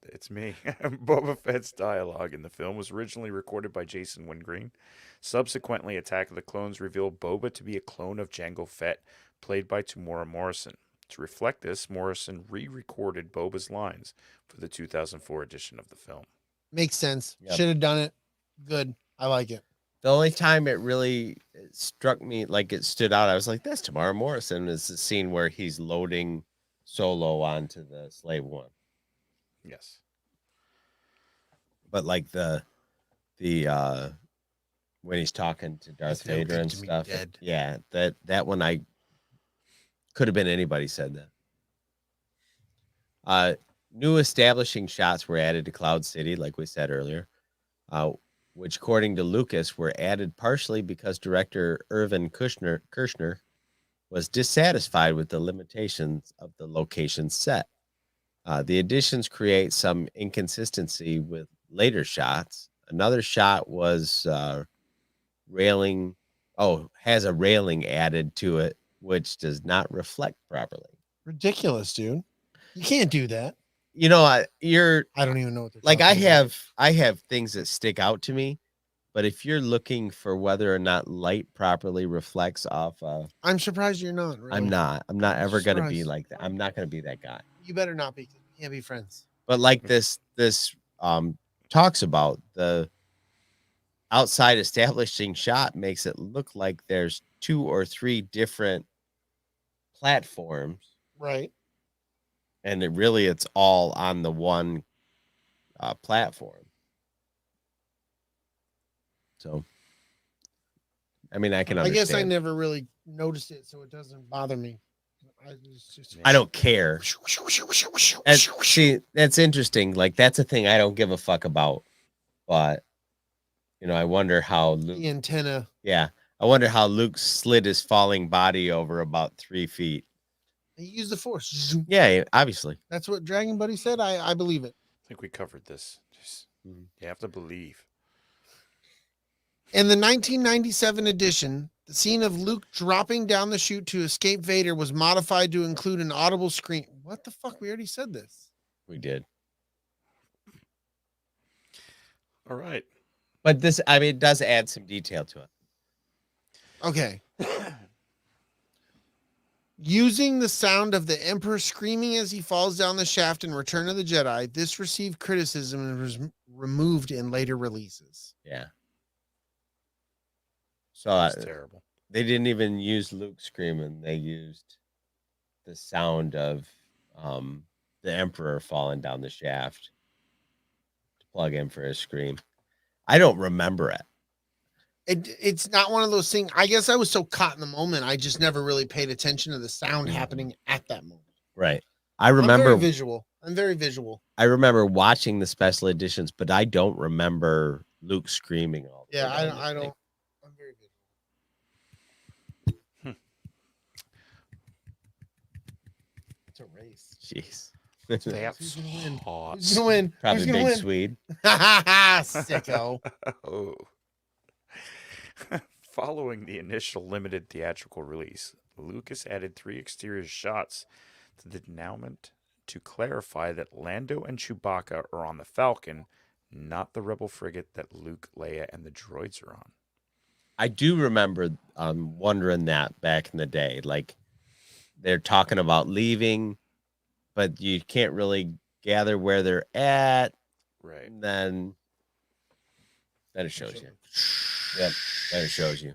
It's me. Boba Fett's dialogue in the film was originally recorded by Jason Wingreen. Subsequently, Attack of the Clones revealed Boba to be a clone of Jango Fett, played by Tamora Morrison. To reflect this, Morrison re-recorded Boba's lines for the 2004 edition of the film. Makes sense. Yep. Should have done it. Good. I like it. The only time it really struck me, like it stood out, I was like, that's Tamara Morrison, is the scene where he's loading Solo onto the Slave 1. Yes. But like the when he's talking to Darth Vader and stuff. Yeah, that one I could have been anybody said that. New establishing shots were added to Cloud City, like we said earlier, which, according to Lucas, were added partially because director Irvin Kershner was dissatisfied with the limitations of the location set. The additions create some inconsistency with later shots. Another shot was has a railing added to it, which does not reflect properly. Ridiculous, dude. You can't do that. You know, I don't even know what they're like. talking about. I have things that stick out to me, but if you're looking for whether or not light properly reflects off, I'm surprised you're not. Really. I'm not ever gonna be surprised. like that. I'm not gonna be that guy. You better not be. We can't be friends. But like this talks about the outside establishing shot makes it look like there's 2 or 3 different platforms, Right. and it's all on the one platform. So, I mean, I can understand. I guess I never really noticed it, so it doesn't bother me. I don't care. See, that's interesting. Like, that's a thing I don't give a fuck about. But, I wonder how Luke... The antenna. Yeah. I wonder how Luke slid his falling body over about 3 feet. He used the Force. Yeah, obviously. That's what Dragon Buddy said. I believe it. I think we covered this. Just, you have to believe. In the 1997 edition, the scene of Luke dropping down the chute to escape Vader was modified to include an audible scream. What the fuck? We already said this. We did. All right. But this, it does add some detail to it. Okay. Using the sound of the Emperor screaming as he falls down the shaft in Return of the Jedi, this received criticism and was removed in later releases. Yeah. So That's terrible. They didn't even use Luke screaming. They used the sound of the Emperor falling down the shaft to plug in for his scream. I don't remember it. It's not one of those things. I guess I was so caught in the moment. I just never really paid attention to the sound happening at that moment. Right. I remember I'm very visual. I remember watching the special editions, but I don't remember Luke screaming all the Yeah, way down I the don't. thing. I'm very visual. It's a race. Jeez. Who's gonna win? Hot. Who's gonna win? Probably Who's gonna Big win? Swede. Sicko. Oh. Following the initial limited theatrical release, Lucas added 3 exterior shots to the denouement to clarify that Lando and Chewbacca are on the Falcon, not the Rebel frigate that Luke, Leia, and the droids are on. I do remember wondering that back in the day. Like, they're talking about leaving, but you can't really gather where they're at. Right. And then it shows you. Yep. Then it shows you.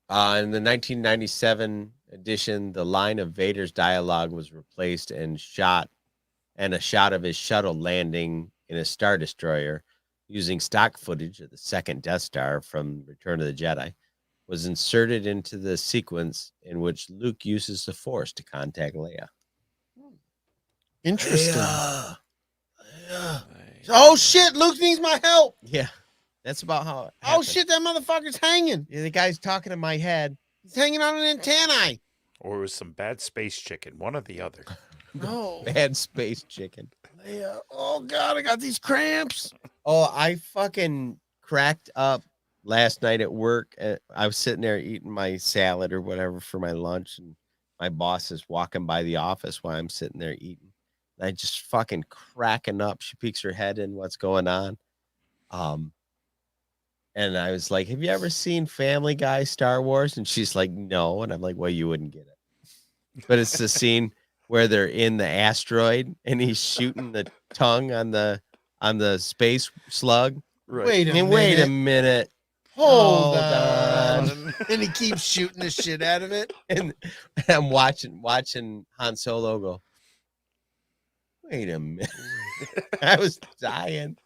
In the 1997 addition, the line of Vader's dialogue was replaced and a shot of his shuttle landing in a Star Destroyer using stock footage of the second Death Star from Return of the Jedi was inserted into the sequence in which Luke uses the Force to contact Leia. Interesting. Leia. Oh shit! Luke needs my help. Yeah, that's about how. It Oh happened. shit! That motherfucker's hanging. Yeah, the guy's talking in my head. He's hanging on an antennae. Or it was some bad space chicken, one or the other. No. Bad space chicken. Leia. Oh god, I got these cramps. Oh, I fucking cracked up last night at work. I was sitting there eating my salad or whatever for my lunch, and my boss is walking by the office while I'm sitting there eating. And I just fucking cracking up. She peeks her head in, what's going on? And I was like, "Have you ever seen Family Guy, Star Wars?" And she's like, "No." And I'm like, "Well, you wouldn't get it." But it's the scene where they're in the asteroid and he's shooting the tongue on the space slug. Right. Wait a minute. Wait a minute. Hold Hold on. And he keeps shooting the shit out of it. And I'm watching Han Solo go, wait a minute. I was dying.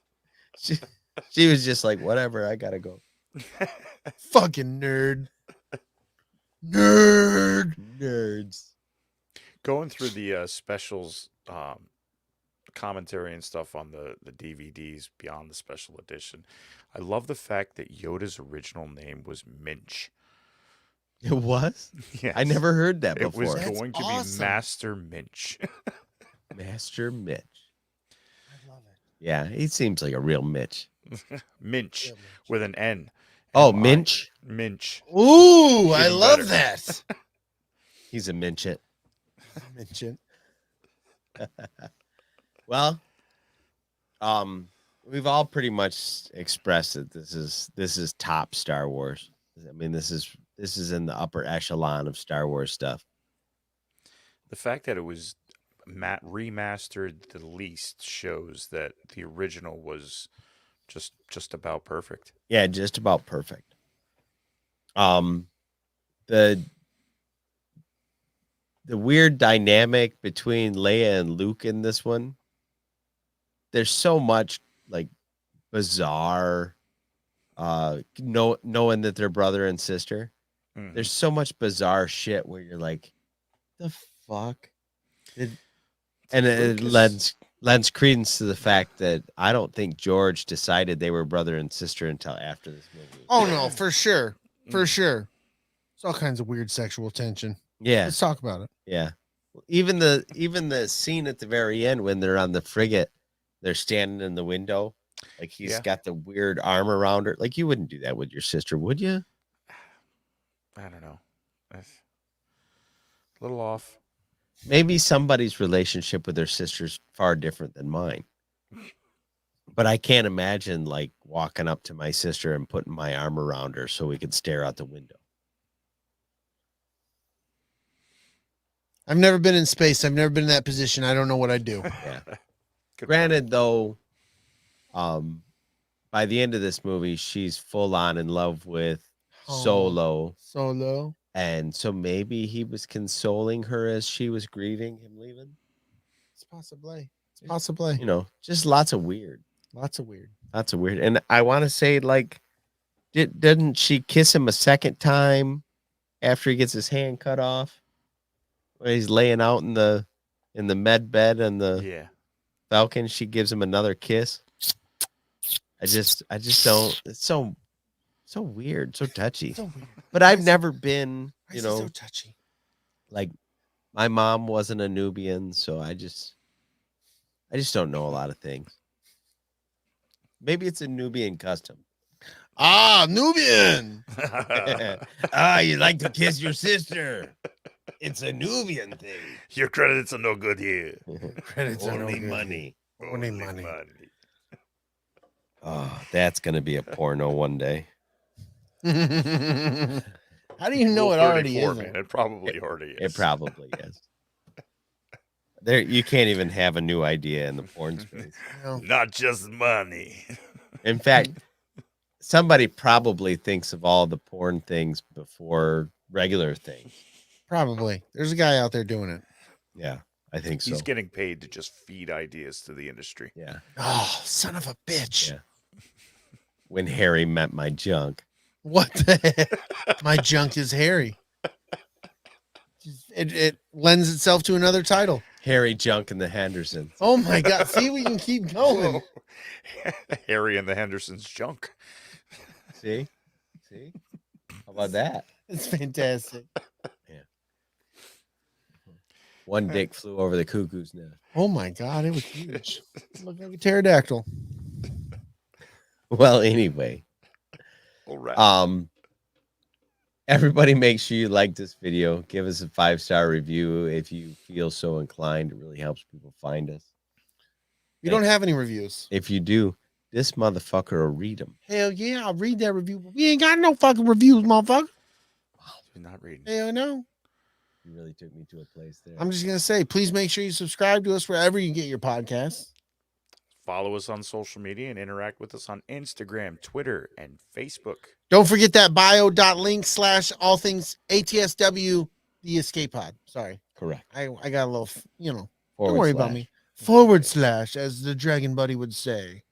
She was just like, whatever, I gotta go. Fucking nerd. Nerds. Going through the specials commentary and stuff on the DVDs beyond the special edition, I love the fact that Yoda's original name was Minch. It was? Yes. I never heard that It before. was That's going to awesome. be Master Minch. Master Mitch. I love it. Yeah, he seems like a real Mitch. Minch with an N. Oh, M-I. Minch? Minch. Ooh, I Even love better. that. He's a Minchit. Mention. Well, we've all pretty much expressed that this is top Star Wars. I mean, this is in the upper echelon of Star Wars stuff. The fact that it was remastered the least shows that the original was just about perfect. Yeah, just about perfect. The weird dynamic between Leia and Luke in this one. There's so much like bizarre knowing that they're brother and sister. Mhm. There's so much bizarre shit where you're like, the fuck? And it lends credence to the fact that I don't think George decided they were brother and sister until after this movie. Oh no, for sure. For sure. It's all kinds of weird sexual tension. Yeah, Let's talk about it. yeah. Even the scene at the very end when they're on the frigate, they're standing in the window, like he's Yeah. got the weird arm around her. Like you wouldn't do that with your sister, would you? I don't know. That's a little off. Maybe somebody's relationship with their sister's far different than mine. But I can't imagine like walking up to my sister and putting my arm around her so we could stare out the window. I've never been in space. I've never been in that position. I don't know what I'd do. Yeah. Good Granted, though, by the end of this movie, she's full on in love with Oh. Solo. Solo. And so maybe he was consoling her as she was grieving him leaving. It's possibly. It's possibly. You know, just lots of weird. Lots of weird. Lots of weird. And I want to say, like, didn't she kiss him a second time after he gets his hand cut off? When he's laying out in the med bed and the Yeah. Falcon, she gives him another kiss. I just don't. It's so weird, so touchy. So weird. But I've never been, Why you is he know, so touchy. like my mom wasn't a Nubian, so I just don't know a lot of things. Maybe it's a Nubian custom. Ah, Nubian. You like to kiss your sister. It's a Nubian thing. Your credits are no good here. Credits are no Only good. money. Only money. Oh, that's gonna be a porno one day. How do you know it already 34, is? man. It probably already is. It probably is. There, you can't even have a new idea in the porn space. Not just money. In fact, somebody probably thinks of all the porn things before regular things. Probably. There's a guy out there doing it. Yeah, I think so. He's getting paid to just feed ideas to the industry. Yeah. Oh, son of a bitch. Yeah. When Harry met my junk. What the heck? My junk is hairy. It lends itself to another title. Harry Junk and the Hendersons. Oh my God. See, we can keep going. Harry and the Hendersons junk. See? How about that? It's fantastic. One dick flew over the cuckoo's nest. Oh my God. It was huge. It looked like a pterodactyl. Well, anyway. All right. Everybody make sure you like this video. Give us a 5-star review if you feel so inclined. It really helps people find us. You don't have any reviews. If you do, this motherfucker will read them. Hell yeah, I'll read that review. We ain't got no fucking reviews, motherfucker. You're not reading. Hell no. You really took me to a place there. I'm just going to say, please make sure you subscribe to us wherever you get your podcasts. Follow us on social media and interact with us on Instagram, Twitter, and Facebook. Don't forget that bio.link/all things ATSW, the escape pod. Sorry. Correct. I got a little, don't Forward worry slash. about me. /, as the Dragon Buddy would say.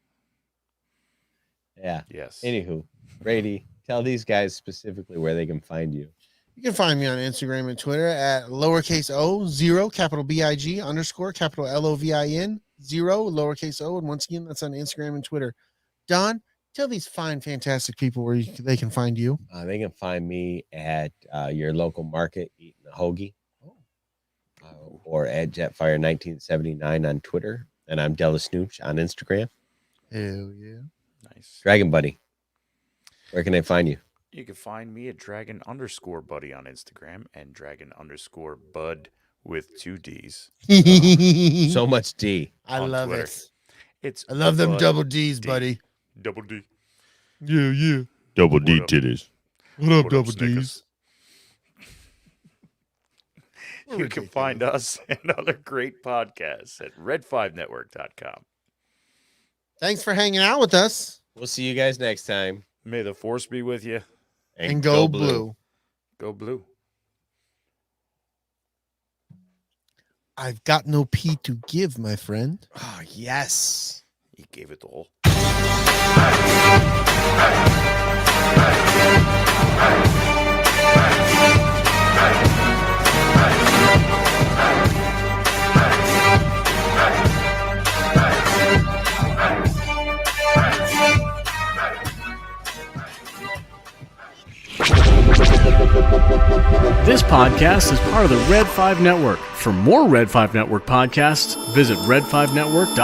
Yeah. Yes. Anywho, Brady, tell these guys specifically where they can find you. You can find me on Instagram and Twitter at lowercase o 0 capital BIG _ capital LOVIN 0 lowercase o. And once again, that's on Instagram and Twitter. Don, tell these fine, fantastic people where they can find you. They can find me at your local market eating a hoagie, or at Jetfire 1979 on Twitter, and I'm DellaSnooch on Instagram. Hell yeah. Nice. Dragon Buddy, where can they find you? You can find me at Dragon_Buddy on Instagram and Dragon_Bud with 2 Ds. So much D. I on love Twitter. it. I love them Bud double D's, D. buddy. Double D. Yeah, yeah. Double D What up? titties. What up, What double up, Snickers? D's? You can find us and other great podcasts at red5network.com. Thanks for hanging out with us. We'll see you guys next time. May the force be with you. And go blue. Go blue. I've got no pee to give, my friend. Oh, yes. He gave it all. This podcast is part of the Red 5 Network. For more Red 5 Network podcasts, visit red5network.com.